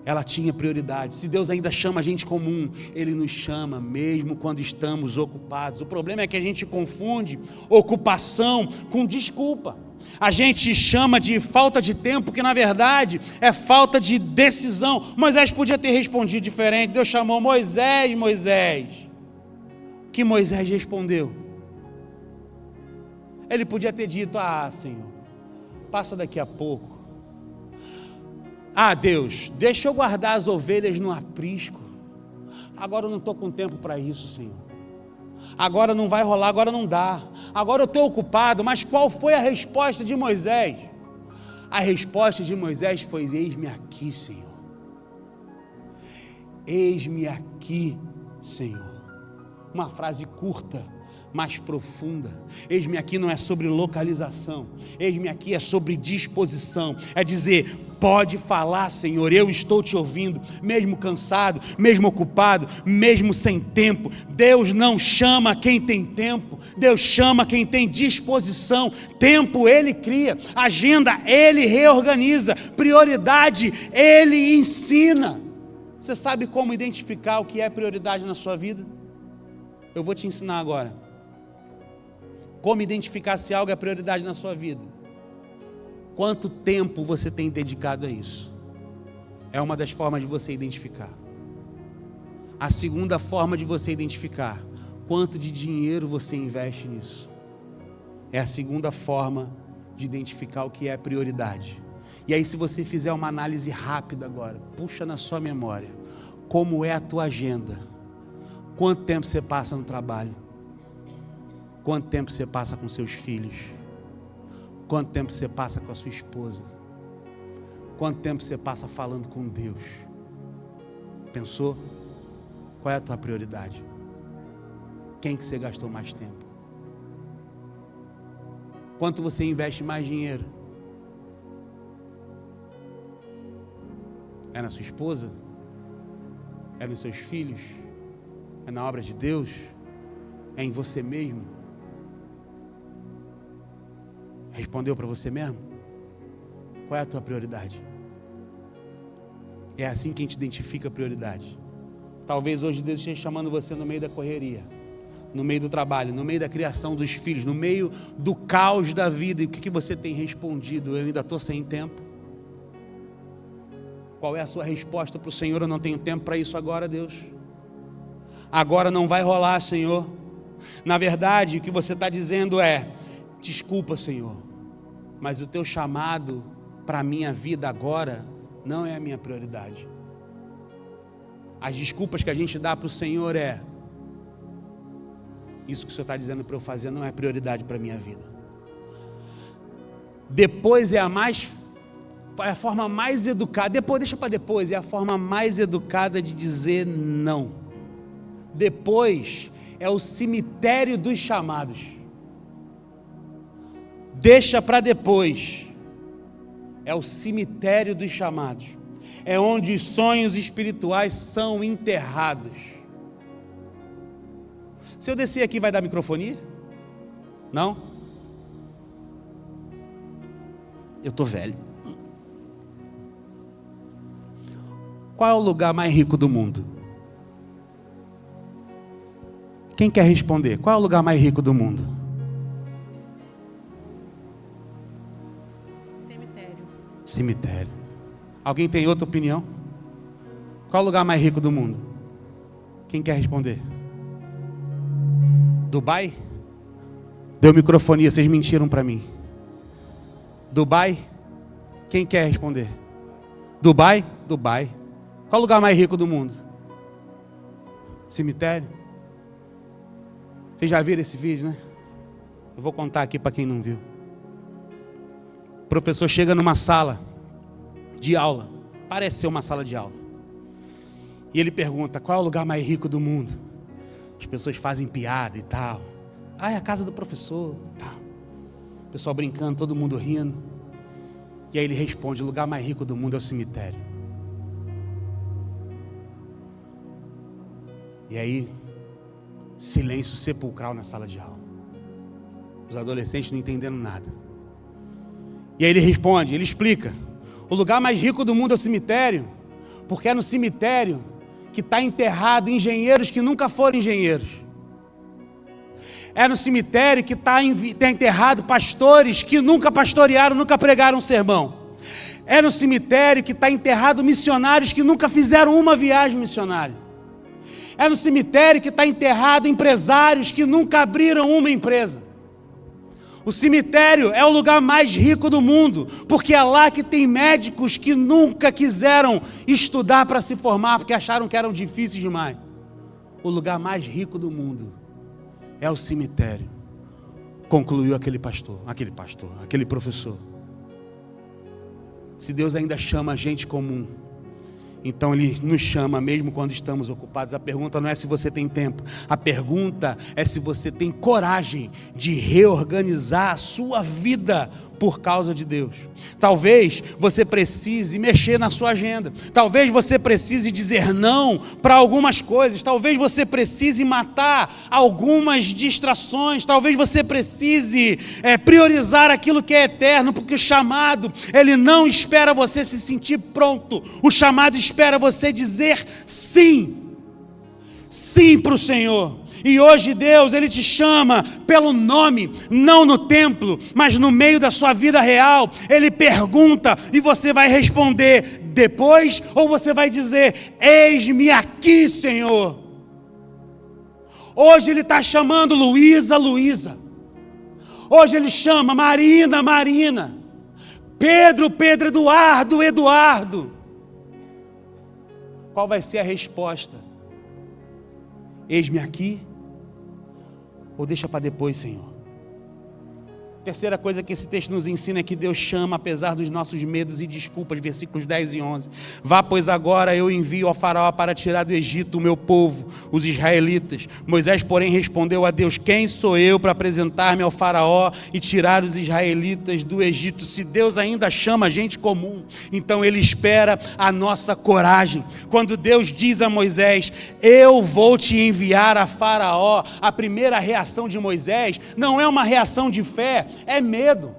ela tinha prioridade. Se Deus ainda chama a gente comum, Ele nos chama mesmo quando estamos ocupados. O problema é que a gente confunde ocupação com desculpa. A gente chama de falta de tempo, que na verdade é falta de decisão. Moisés podia ter respondido diferente. Deus chamou Moisés, Moisés. O que Moisés respondeu? Ele podia ter dito: ah, Senhor, passa daqui a pouco. Ah, Deus, deixa eu guardar as ovelhas no aprisco. Agora eu não estou com tempo para isso, Senhor. Agora não vai rolar, agora não dá. Agora eu estou ocupado. Mas qual foi a resposta de Moisés? A resposta de Moisés foi: eis-me aqui, Senhor. Eis-me aqui, Senhor. Uma frase curta, mais profunda. Eis-me aqui não é sobre localização, eis-me aqui é sobre disposição, é dizer: pode falar, Senhor, eu estou te ouvindo, mesmo cansado, mesmo ocupado, mesmo sem tempo. Deus não chama quem tem tempo, Deus chama quem tem disposição. Tempo Ele cria, agenda Ele reorganiza, prioridade Ele ensina. Você sabe como identificar o que é prioridade na sua vida? Eu vou te ensinar agora. Como identificar se algo é prioridade na sua vida? Quanto tempo você tem dedicado a isso? É uma das formas de você identificar. A segunda forma de você identificar: quanto de dinheiro você investe nisso? É a segunda forma de identificar o que é prioridade. E aí, se você fizer uma análise rápida agora, puxa na sua memória, como é a tua agenda? Quanto tempo você passa no trabalho? Quanto tempo você passa com seus filhos? Quanto tempo você passa com a sua esposa? Quanto tempo você passa falando com Deus? Pensou? Qual é a tua prioridade? Quem que você gastou mais tempo? Quanto você investe mais dinheiro? É na sua esposa? É nos seus filhos? É na obra de Deus? É em você mesmo? Respondeu para você mesmo? Qual é a tua prioridade? É assim que a gente identifica a prioridade. Talvez hoje Deus esteja chamando você no meio da correria, no meio do trabalho, no meio da criação dos filhos, no meio do caos da vida. E o que você tem respondido? Eu ainda estou sem tempo. Qual é a sua resposta para o Senhor? Eu não tenho tempo para isso agora, Deus. Agora não vai rolar, Senhor. Na verdade, o que você está dizendo é: desculpa, Senhor, mas o teu chamado para a minha vida agora não é a minha prioridade. As desculpas que a gente dá para o Senhor é: isso que o Senhor está dizendo para eu fazer não é prioridade para a minha vida. Depois é a forma mais educada, deixa para depois, é a forma mais educada de dizer não. Depois é o cemitério dos chamados. Deixa para depois, é o cemitério dos chamados, é onde os sonhos espirituais são enterrados. Se eu descer aqui, vai dar microfonia? Não? Eu estou velho. Qual é o lugar mais rico do mundo? Quem quer responder? Qual é o lugar mais rico do mundo? Cemitério. Alguém tem outra opinião? Qual é o lugar mais rico do mundo? Quem quer responder? Dubai? Deu microfonia, vocês mentiram para mim. Dubai? Quem quer responder? Dubai? Dubai. Qual é o lugar mais rico do mundo? Cemitério? Vocês já viram esse vídeo, né? Eu vou contar aqui para quem não viu. O professor chega numa sala de aula, parece ser uma sala de aula, e ele pergunta: qual é o lugar mais rico do mundo? As pessoas fazem piada e tal. Ah, é a casa do professor, tal. O pessoal brincando, todo mundo rindo. E aí ele responde: o lugar mais rico do mundo é o cemitério. E aí, silêncio sepulcral na sala de aula. Os adolescentes não entendendo nada. E aí ele responde, ele explica: o lugar mais rico do mundo é o cemitério, porque é no cemitério que está enterrado engenheiros que nunca foram engenheiros. É no cemitério que está enterrado pastores que nunca pastorearam, nunca pregaram um sermão. É no cemitério que está enterrado missionários que nunca fizeram uma viagem missionária. É no cemitério que está enterrado empresários que nunca abriram uma empresa. O cemitério é o lugar mais rico do mundo, porque é lá que tem médicos que nunca quiseram estudar para se formar, porque acharam que eram difíceis demais. O lugar mais rico do mundo é o cemitério, concluiu aquele professor. Se Deus ainda chama a gente comum, então Ele nos chama mesmo quando estamos ocupados. A pergunta não é se você tem tempo, a pergunta é se você tem coragem de reorganizar a sua vida por causa de Deus. Talvez você precise mexer na sua agenda, talvez você precise dizer não para algumas coisas, talvez você precise matar algumas distrações, talvez você precise priorizar aquilo que é eterno, porque o chamado, ele não espera você se sentir pronto, o chamado espera você dizer sim, sim para o Senhor. E hoje Deus, Ele te chama pelo nome, não no templo, mas no meio da sua vida real. Ele pergunta e você vai responder depois, ou você vai dizer: eis-me aqui, Senhor. Hoje Ele está chamando Luísa, Luísa. Hoje Ele chama Marina, Marina. Pedro, Pedro, Eduardo, Eduardo. Qual vai ser a resposta? Eis-me aqui? Ou deixa para depois, Senhor? Terceira coisa que esse texto nos ensina é que Deus chama apesar dos nossos medos e desculpas, versículos 10 e 11. Vá, pois agora eu envio ao faraó para tirar do Egito o meu povo, os israelitas. Moisés, porém, respondeu a Deus: quem sou eu para apresentar-me ao faraó e tirar os israelitas do Egito? Se Deus ainda chama gente comum, então Ele espera a nossa coragem. Quando Deus diz a Moisés: eu vou te enviar a faraó, a primeira reação de Moisés não é uma reação de fé, é medo.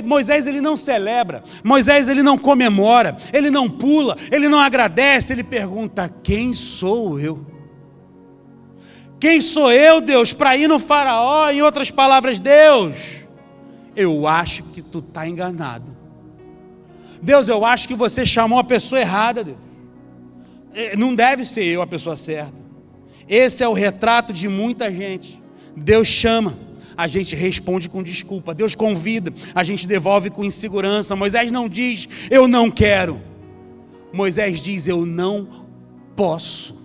Moisés, ele não celebra, Moisés, ele não comemora, ele não pula, ele não agradece, ele pergunta: quem sou eu? Quem sou eu, Deus, para ir no faraó? Em outras palavras: Deus, eu acho que tu está enganado. Deus, eu acho que você chamou a pessoa errada, Deus. Não deve ser eu a pessoa certa. Esse é o retrato de muita gente. Deus chama, a gente responde com desculpa. Deus convida, a gente devolve com insegurança. Moisés não diz: eu não quero. Moisés diz: eu não posso.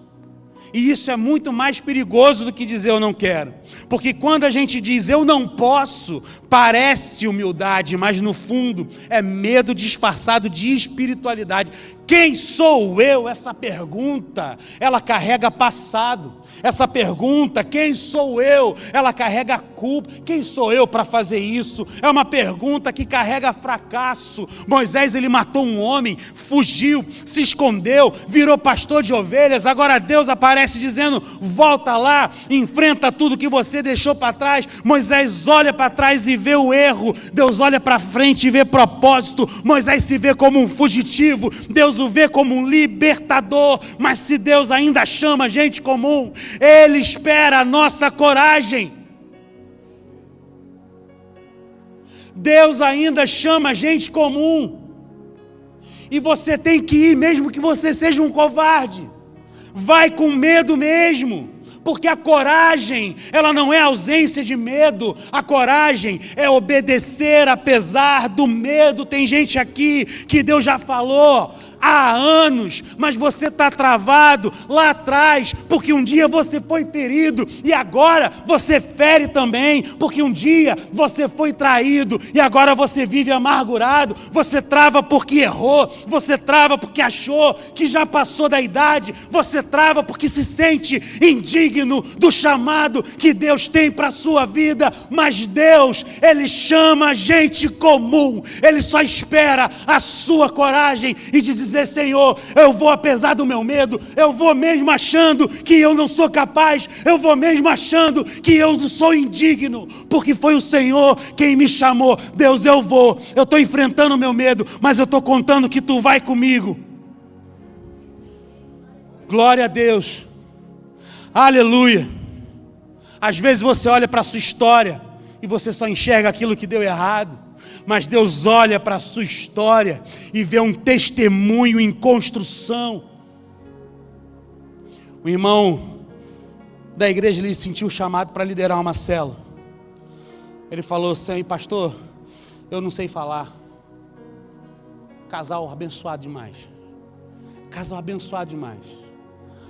E isso é muito mais perigoso do que dizer eu não quero. Porque quando a gente diz eu não posso, parece humildade, mas no fundo é medo disfarçado de espiritualidade. Quem sou eu? Essa pergunta, ela carrega passado. Essa pergunta, quem sou eu? Ela carrega culpa. Quem sou eu para fazer isso? É uma pergunta que carrega fracasso. Moisés, ele matou um homem, fugiu, se escondeu, virou pastor de ovelhas. Agora Deus aparece dizendo: volta lá, enfrenta tudo que você deixou para trás. Moisés olha para trás e vê o erro. Deus olha para frente e vê propósito. Moisés se vê como um fugitivo, Deus o vê como um libertador. Mas se Deus ainda chama gente comum, Ele espera a nossa coragem. Deus ainda chama gente comum. E você tem que ir, mesmo que você seja um covarde. Vai com medo mesmo. Porque a coragem, ela não é ausência de medo. A coragem é obedecer apesar do medo. Tem gente aqui que Deus já falou há anos, mas você está travado lá atrás, porque um dia você foi ferido, e agora você fere também, porque um dia você foi traído, e agora você vive amargurado. Você trava porque errou, você trava porque achou que já passou da idade, você trava porque se sente indigno do chamado que Deus tem para a sua vida. Mas Deus, Ele chama gente comum, Ele só espera a sua coragem e de dizer: Senhor, eu vou apesar do meu medo, eu vou mesmo achando que eu não sou capaz, eu vou mesmo achando que eu não sou indigno, porque foi o Senhor quem me chamou. Deus, eu estou enfrentando o meu medo, mas eu estou contando que Tu vai comigo. Glória a Deus, aleluia. Às vezes você olha para a sua história e você só enxerga aquilo que deu errado, mas Deus olha para a sua história e vê um testemunho em construção. O irmão da igreja, ele sentiu chamado para liderar uma célula. Ele falou assim: pastor, eu não sei falar. Casal abençoado demais. Casal abençoado demais.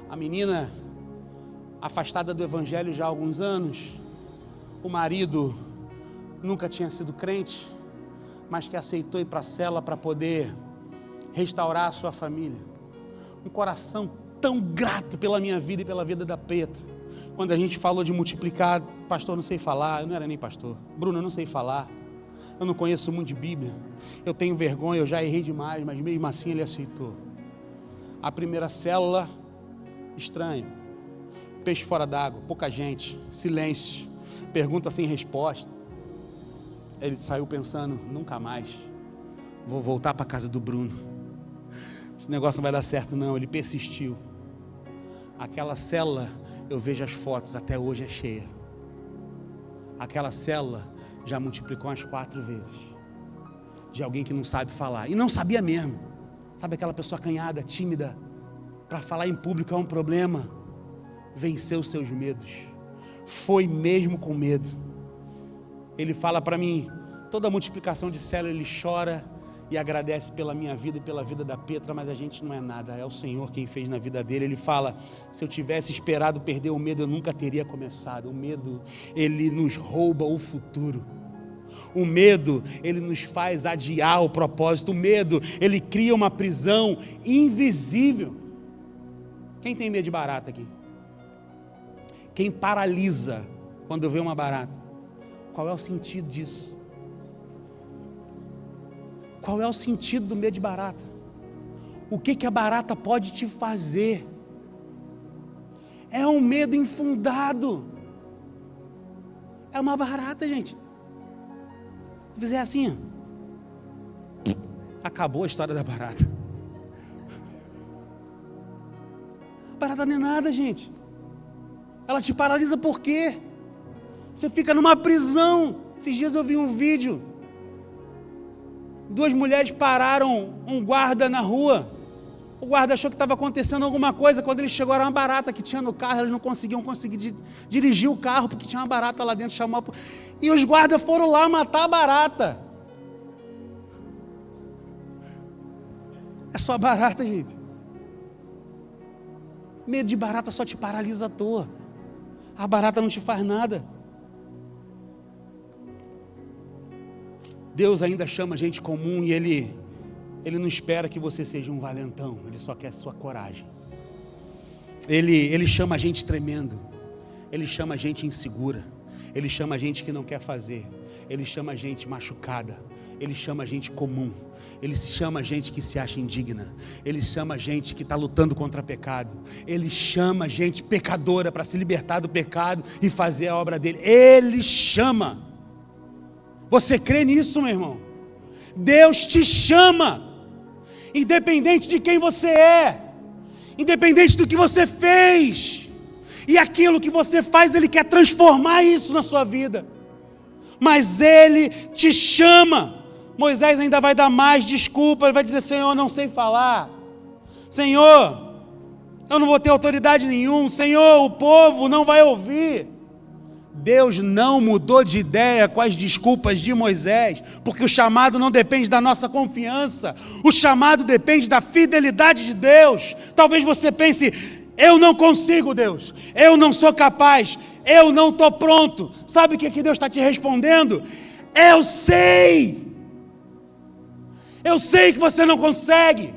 A menina afastada do evangelho já há alguns anos. O marido nunca tinha sido crente, mas que aceitou ir para a cela para poder restaurar a sua família. Um coração tão grato pela minha vida e pela vida da Petra. Quando a gente falou de multiplicar: pastor, eu não sei falar. Eu não era nem pastor. Bruno, eu não sei falar. Eu não conheço muito de Bíblia. Eu tenho vergonha, eu já errei demais, mas mesmo assim ele aceitou. A primeira célula, estranho. Peixe fora d'água, pouca gente, silêncio, pergunta sem resposta. Ele saiu pensando: nunca mais vou voltar para a casa do Bruno, esse negócio não vai dar certo não. Ele persistiu. Aquela célula, eu vejo as fotos, até hoje é cheia. Aquela célula já multiplicou umas 4 vezes, de alguém que não sabe falar, e não sabia mesmo. Sabe aquela pessoa acanhada, tímida, para falar em público é um problema. Venceu os seus medos, foi mesmo com medo. Ele fala para mim: toda multiplicação de célula ele chora e agradece pela minha vida e pela vida da Petra, mas a gente não é nada, é o Senhor quem fez na vida dele. Ele fala: se eu tivesse esperado perder o medo, eu nunca teria começado. O medo, ele nos rouba o futuro. O medo, ele nos faz adiar o propósito. O medo, ele cria uma prisão invisível. Quem tem medo de barata aqui? Quem paralisa quando vê uma barata? Qual é o sentido disso? Qual é o sentido do medo de barata? O que a barata pode te fazer? É um medo infundado. É uma barata, gente. Se fizer assim, acabou a história da barata. A barata não é nada, gente. Ela te paralisa por quê? Você fica numa prisão. Esses dias eu vi um vídeo. 2 mulheres pararam um guarda na rua. O guarda achou que estava acontecendo alguma coisa. Quando ele chegou, era uma barata que tinha no carro. Eles não conseguiam dirigir o carro, porque tinha uma barata lá dentro. E os guardas foram lá matar a barata. É só barata, gente. Medo de barata só te paralisa à toa. A barata não te faz nada. Deus ainda chama gente comum e Ele não espera que você seja um valentão. Ele só quer a sua coragem. Ele chama a gente tremendo. Ele chama a gente insegura. Ele chama a gente que não quer fazer. Ele chama a gente machucada. Ele chama a gente comum. Ele chama a gente que se acha indigna. Ele chama a gente que está lutando contra pecado. Ele chama a gente pecadora para se libertar do pecado e fazer a obra dele. Ele chama. Você crê nisso, meu irmão? Deus te chama, independente de quem você é, independente do que você fez, e aquilo que você faz, Ele quer transformar isso na sua vida, mas Ele te chama. Moisés ainda vai dar mais desculpa, ele vai dizer: Senhor, eu não sei falar. Senhor, eu não vou ter autoridade nenhuma. Senhor, o povo não vai ouvir. Deus não mudou de ideia com as desculpas de Moisés, porque o chamado não depende da nossa confiança, o chamado depende da fidelidade de Deus. Talvez você pense: eu não consigo, Deus, eu não sou capaz, eu não estou pronto. Sabe o que Deus está te respondendo? Eu sei que você não consegue,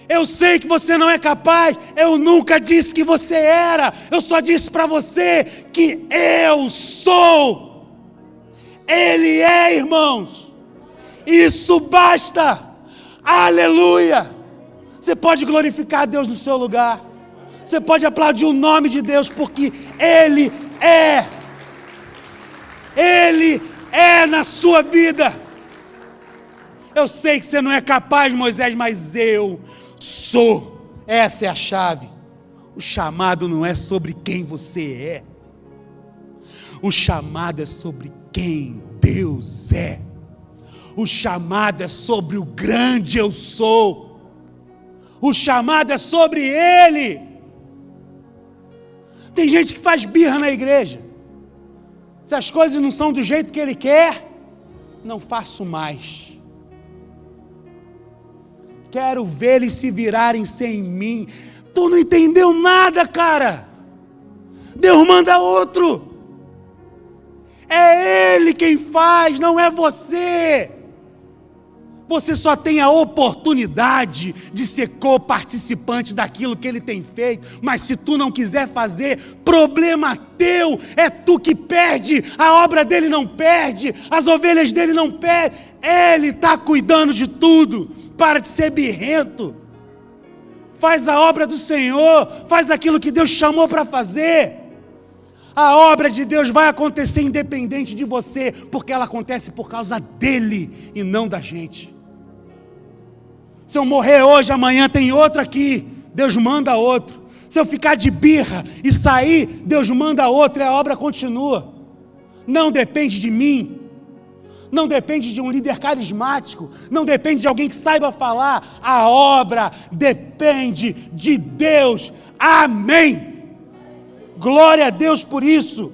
eu sei que você não é capaz, eu nunca disse que você era, eu só disse para você que eu sou. Ele é, irmãos, isso basta. Aleluia. Você pode glorificar a Deus no seu lugar, você pode aplaudir o nome de Deus, porque Ele é na sua vida. Eu sei que você não é capaz, Moisés, mas eu sou. Essa é a chave. O chamado não é sobre quem você é, o chamado é sobre quem Deus é. O chamado é sobre o grande eu sou. O chamado é sobre Ele. Tem gente que faz birra na igreja. Se as coisas não são do jeito que Ele quer, não faço mais. Quero ver eles se virarem sem mim. Tu não entendeu nada, cara. Deus manda outro. É Ele quem faz, não é você. Você só tem a oportunidade de ser co-participante daquilo que Ele tem feito. Mas se tu não quiser fazer, problema teu. É tu que perde. A obra dele não perde. As ovelhas dele não perdem. Ele está cuidando de tudo. Para de ser birrento. Faz a obra do Senhor. Faz aquilo que Deus chamou para fazer. A obra de Deus vai acontecer independente de você, porque ela acontece por causa dele e não da gente. Se eu morrer hoje, amanhã tem outro aqui, Deus manda outro. Se eu ficar de birra e sair, Deus manda outro e a obra continua. Não depende de mim, não depende de um líder carismático, não depende de alguém que saiba falar. A obra depende de Deus. Amém. Glória a Deus por isso.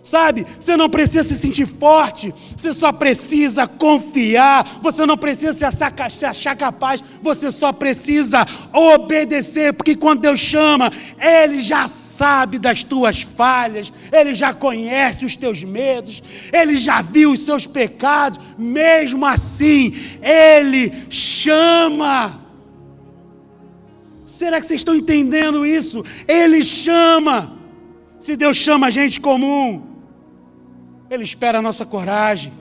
Sabe, você não precisa se sentir forte, você só precisa confiar, você não precisa se achar capaz, você só precisa obedecer, porque quando Deus chama, Ele já sabe das tuas falhas, Ele já conhece os teus medos, Ele já viu os seus pecados, mesmo assim, Ele chama. Será que vocês estão entendendo isso? Ele chama. Se Deus chama a gente comum, Ele espera a nossa coragem,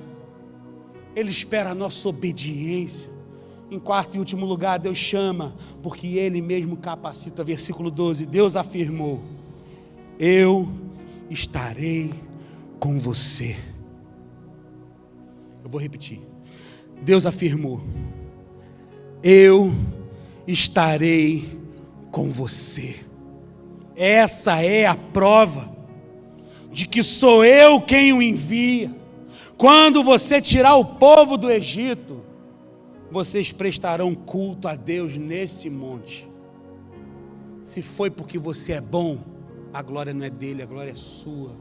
Ele espera a nossa obediência. Em quarto e último lugar, Deus chama, porque Ele mesmo capacita. Versículo 12, Deus afirmou: eu estarei com você. Eu vou repetir. Deus afirmou: eu estarei com você. Essa é a prova de que sou eu quem o envia. Quando você tirar o povo do Egito, vocês prestarão culto a Deus nesse monte. Se foi porque você é bom, a glória não é dele, a glória é sua.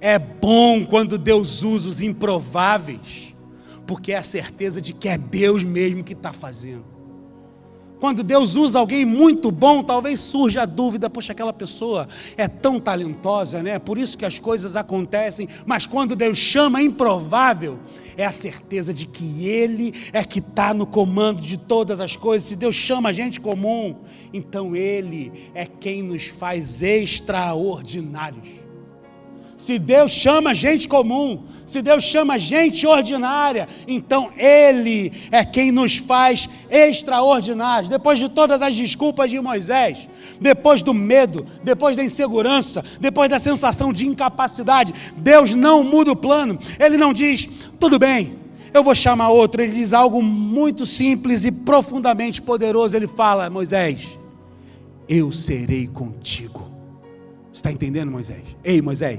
É bom quando Deus usa os improváveis, porque é a certeza de que é Deus mesmo que está fazendo. Quando Deus usa alguém muito bom, talvez surja a dúvida: poxa, aquela pessoa é tão talentosa, né? Por isso que as coisas acontecem. Mas quando Deus chama improvável, é a certeza de que Ele é que está no comando de todas as coisas. Se Deus chama a gente comum, então Ele é quem nos faz extraordinários. Se Deus chama gente comum, se Deus chama gente ordinária, então Ele é quem nos faz extraordinários. Depois de todas as desculpas de Moisés, depois do medo, depois da insegurança, depois da sensação de incapacidade, Deus não muda o plano. Ele não diz: tudo bem, eu vou chamar outro. Ele diz algo muito simples e profundamente poderoso. Ele fala: Moisés, eu serei contigo. Está entendendo, Moisés? Ei, Moisés,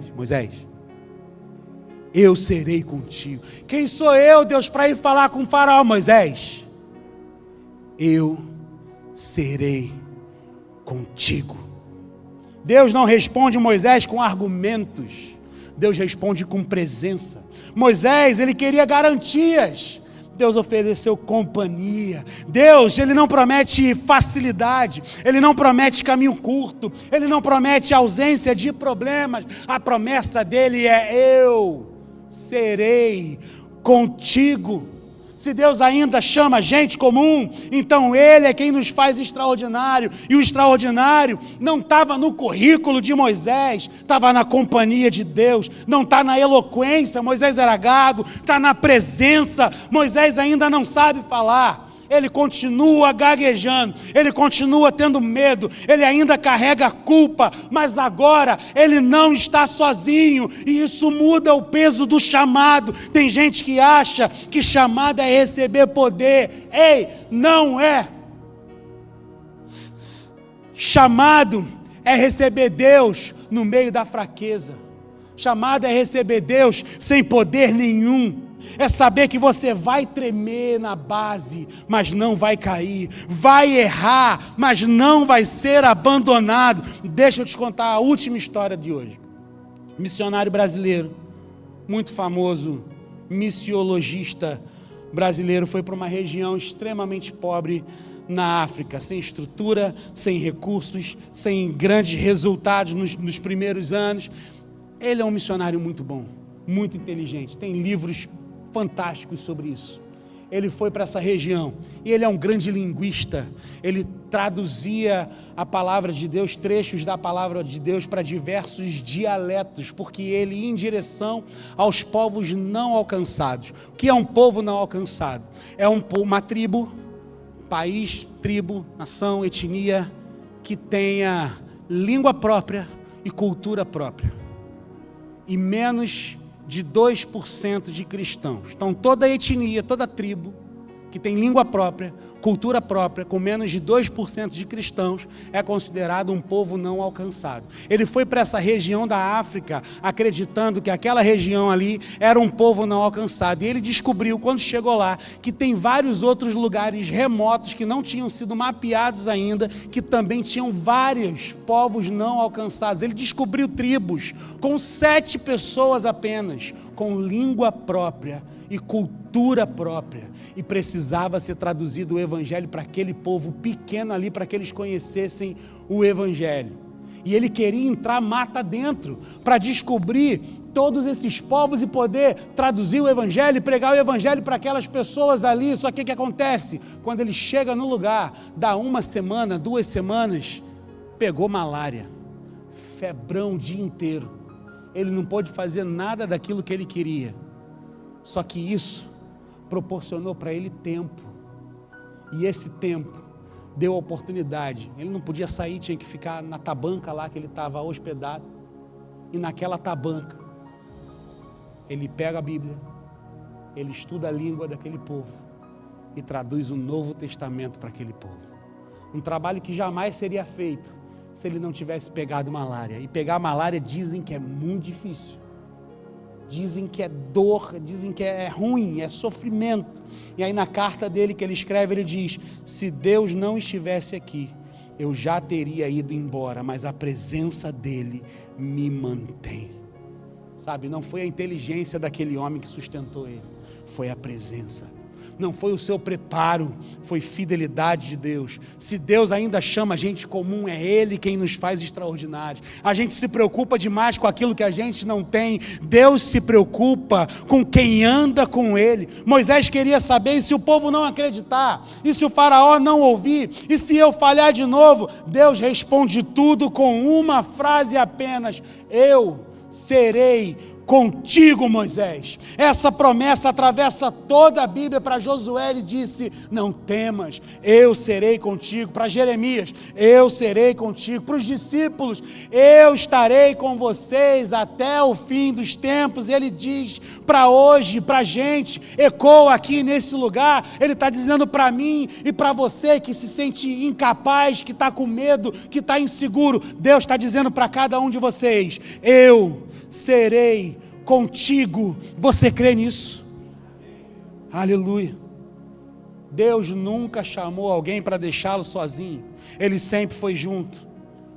eu serei contigo. Quem sou eu, Deus, para ir falar com o faraó? Moisés, eu serei contigo. Deus não responde Moisés com argumentos, Deus responde com presença. Moisés, ele queria garantias, Deus ofereceu companhia. Deus, ele não promete facilidade, ele não promete caminho curto, ele não promete ausência de problemas. A promessa dele é: eu serei contigo. Se Deus ainda chama gente comum, então Ele é quem nos faz extraordinário. E o extraordinário não estava no currículo de Moisés, estava na companhia de Deus. Não está na eloquência, Moisés era gago, está na presença. Moisés ainda não sabe falar, ele continua gaguejando, ele continua tendo medo, ele ainda carrega culpa, mas agora ele não está sozinho, e isso muda o peso do chamado. Tem gente que acha que chamado é receber poder. Ei, não é. Chamado é receber Deus no meio da fraqueza. Chamado é receber Deus sem poder nenhum. É saber que você vai tremer na base, mas não vai cair, vai errar, mas não vai ser abandonado. Deixa eu te contar a última história de hoje. Missionário brasileiro, muito famoso, missiologista brasileiro, foi para uma região extremamente pobre na África, sem estrutura, sem recursos, sem grandes resultados nos primeiros anos. Ele é um missionário muito bom, muito inteligente, tem livros fantásticos sobre isso. Ele foi para essa região e ele é um grande linguista. Ele traduzia a palavra de Deus, trechos da palavra de Deus, para diversos dialetos, porque ele ia em direção aos povos não alcançados. O que é um povo não alcançado? É uma tribo, país, tribo, nação, etnia, que tenha língua própria e cultura própria, e menos de 2% de cristãos. Então toda etnia, toda tribo que tem língua própria, cultura própria, com menos de 2% de cristãos, é considerado um povo não alcançado. Ele foi para essa região da África, acreditando que aquela região ali era um povo não alcançado. E ele descobriu, quando chegou lá, que tem vários outros lugares remotos que não tinham sido mapeados ainda, que também tinham vários povos não alcançados. Ele descobriu tribos com 7 pessoas apenas, com língua própria e cultura própria, e precisava ser traduzido o evangelho para aquele povo pequeno ali, para que eles conhecessem o evangelho. E ele queria entrar mata dentro para descobrir todos esses povos e poder traduzir o evangelho e pregar o evangelho para aquelas pessoas ali. Só que o que acontece? Quando ele chega no lugar, dá 1 semana, 2 semanas, pegou malária, febrão o dia inteiro. Ele não pôde fazer nada daquilo que ele queria. Só que isso proporcionou para ele tempo, e esse tempo deu a oportunidade. Ele não podia sair, tinha que ficar na tabanca lá que ele estava hospedado, e naquela tabanca ele pega a Bíblia, ele estuda a língua daquele povo e traduz o Novo Testamento para aquele povo. Um trabalho que jamais seria feito se ele não tivesse pegado malária. E pegar malária dizem que é muito difícil, dizem que é dor, dizem que é ruim, é sofrimento. E aí na carta dele que ele escreve, ele diz: se Deus não estivesse aqui, eu já teria ido embora, mas a presença dele me mantém. Sabe, não foi a inteligência daquele homem que sustentou ele, foi a presença. Não foi o seu preparo, foi fidelidade de Deus. Se Deus ainda chama gente comum, é Ele quem nos faz extraordinários. A gente se preocupa demais com aquilo que a gente não tem. Deus se preocupa com quem anda com Ele. Moisés queria saber: e se o povo não acreditar? E se o faraó não ouvir? E se eu falhar de novo? Deus responde tudo com uma frase apenas: eu serei contigo, Moisés. Essa promessa atravessa toda a Bíblia. Para Josué ele disse: não temas, eu serei contigo. Para Jeremias: eu serei contigo. Para os discípulos: eu estarei com vocês até o fim dos tempos. Ele diz para hoje, para a gente, ecoa aqui nesse lugar, ele está dizendo para mim e para você que se sente incapaz, que está com medo, que está inseguro. Deus está dizendo para cada um de vocês: eu serei contigo. Você crê nisso? Aleluia. Deus nunca chamou alguém para deixá-lo sozinho. Ele sempre foi junto.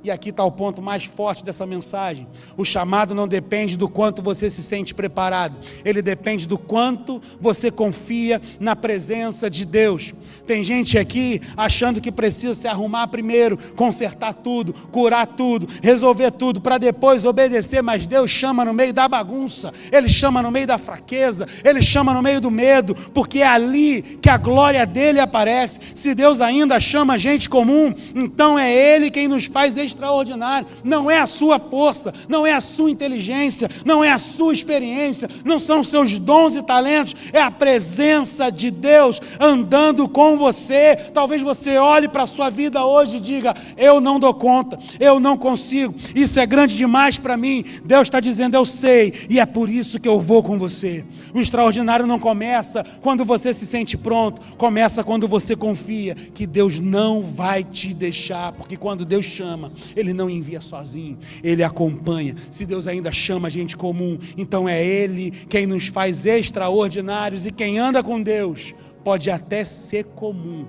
E aqui está o ponto mais forte dessa mensagem. O chamado não depende do quanto você se sente preparado. Ele depende do quanto você confia na presença de Deus. Tem gente aqui achando que precisa se arrumar primeiro, consertar tudo, curar tudo, resolver tudo, para depois obedecer. Mas Deus chama no meio da bagunça. Ele chama no meio da fraqueza. Ele chama no meio do medo. Porque é ali que a glória dele aparece. Se Deus ainda chama gente comum, então é Ele quem nos faz extraordinário. Não é a sua força, não é a sua inteligência, não é a sua experiência, não são os seus dons e talentos, é a presença de Deus andando com você. Talvez você olhe para a sua vida hoje e diga: eu não dou conta, eu não consigo, isso é grande demais para mim. Deus está dizendo: eu sei, e é por isso que eu vou com você. O extraordinário não começa quando você se sente pronto, começa quando você confia que Deus não vai te deixar, porque quando Deus chama, Ele não envia sozinho, Ele acompanha. Se Deus ainda chama gente comum, então é Ele quem nos faz extraordinários. E quem anda com Deus pode até ser comum,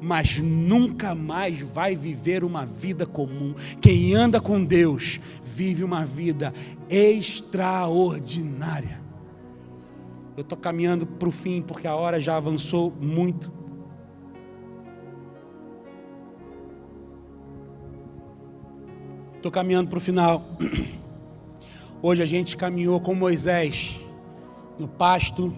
mas nunca mais vai viver uma vida comum. Quem anda com Deus vive uma vida extraordinária. Eu estou caminhando para o fim, porque a hora já avançou muito. Estou caminhando para o final. Hoje a gente caminhou com Moisés, no pasto,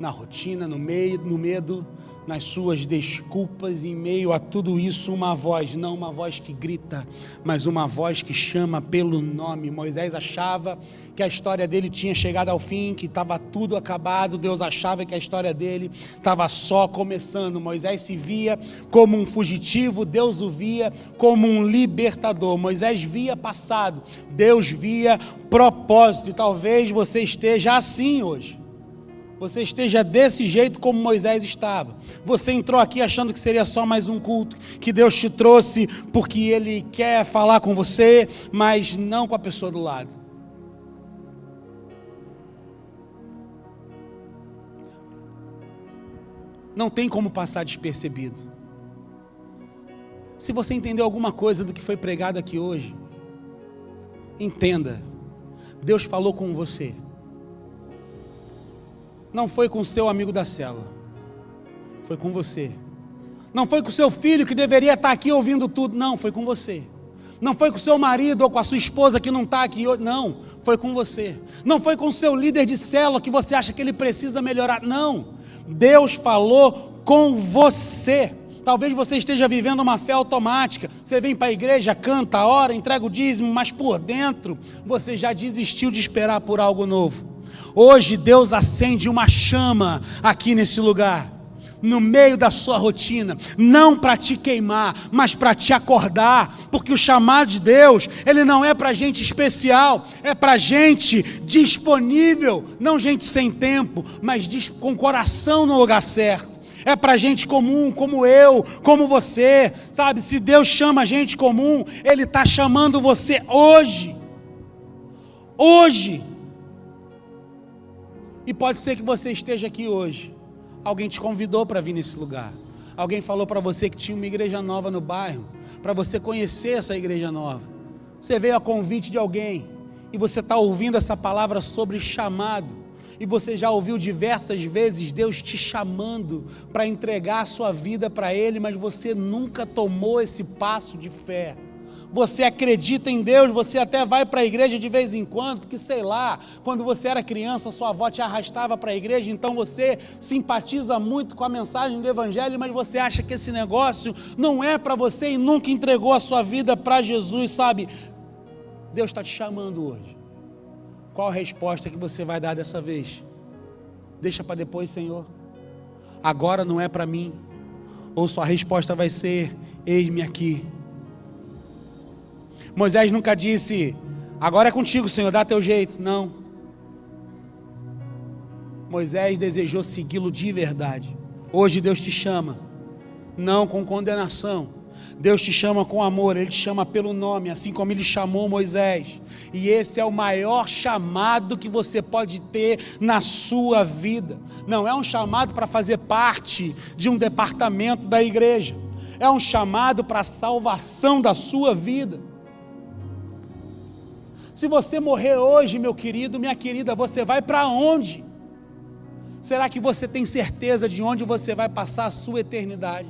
na rotina, no medo, nas suas desculpas, em meio a tudo isso, uma voz, não uma voz que grita, mas uma voz que chama pelo nome. Moisés achava que a história dele tinha chegado ao fim, que estava tudo acabado. Deus achava que a história dele estava só começando. Moisés se via como um fugitivo, Deus o via como um libertador. Moisés via passado, Deus via propósito. E talvez você esteja assim hoje. Você esteja desse jeito como Moisés estava. Você entrou aqui achando que seria só mais um culto, que Deus te trouxe porque Ele quer falar com você, mas não com a pessoa do lado. Não tem como passar despercebido. Se você entendeu alguma coisa do que foi pregado aqui hoje, entenda, Deus falou com você. Não foi com o seu amigo da célula, foi com você. Não foi com o seu filho que deveria estar aqui ouvindo tudo, não, foi com você. Não foi com o seu marido ou com a sua esposa que não está aqui hoje, não, foi com você. Não foi com o seu líder de célula que você acha que ele precisa melhorar, não. Deus falou com você. Talvez você esteja vivendo uma fé automática. Você vem para a igreja, canta, ora, entrega o dízimo, mas por dentro você já desistiu de esperar por algo novo. Hoje Deus acende uma chama aqui nesse lugar, no meio da sua rotina, não para te queimar, mas para te acordar, porque o chamado de Deus, ele não é para gente especial, é para gente disponível, não gente sem tempo, mas com coração no lugar certo. É para gente comum, como eu, como você, sabe? Se Deus chama gente comum, Ele está chamando você hoje. Hoje. E pode ser que você esteja aqui hoje. Alguém te convidou para vir nesse lugar. Alguém falou para você que tinha uma igreja nova no bairro, para você conhecer essa igreja nova. Você veio a convite de alguém e você está ouvindo essa palavra sobre chamado. E você já ouviu diversas vezes Deus te chamando para entregar a sua vida para Ele, mas você nunca tomou esse passo de fé. Você acredita em Deus, você até vai para a igreja de vez em quando, porque sei lá, quando você era criança, sua avó te arrastava para a igreja, então você simpatiza muito com a mensagem do Evangelho, mas você acha que esse negócio não é para você e nunca entregou a sua vida para Jesus, sabe? Deus está te chamando hoje. Qual a resposta que você vai dar dessa vez? Deixa para depois, Senhor. Agora não é para mim. Ou sua resposta vai ser: eis-me aqui. Moisés nunca disse: agora é contigo, Senhor, dá teu jeito. Não. Moisés desejou segui-lo de verdade. Hoje Deus te chama, não com condenação, Deus te chama com amor, Ele te chama pelo nome, assim como Ele chamou Moisés. E esse é o maior chamado que você pode ter na sua vida. Não é um chamado para fazer parte de um departamento da igreja. É um chamado para a salvação da sua vida. Se você morrer hoje, meu querido, minha querida, você vai para onde? Será que você tem certeza de onde você vai passar a sua eternidade?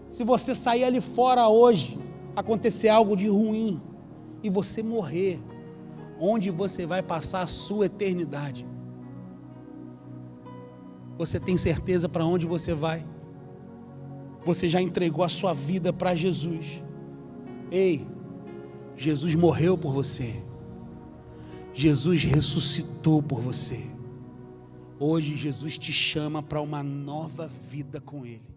Se você sair ali fora hoje, acontecer algo de ruim, e você morrer, onde você vai passar a sua eternidade? Você tem certeza para onde você vai? Você já entregou a sua vida para Jesus? Ei, Jesus morreu por você. Jesus ressuscitou por você. Hoje Jesus te chama para uma nova vida com Ele.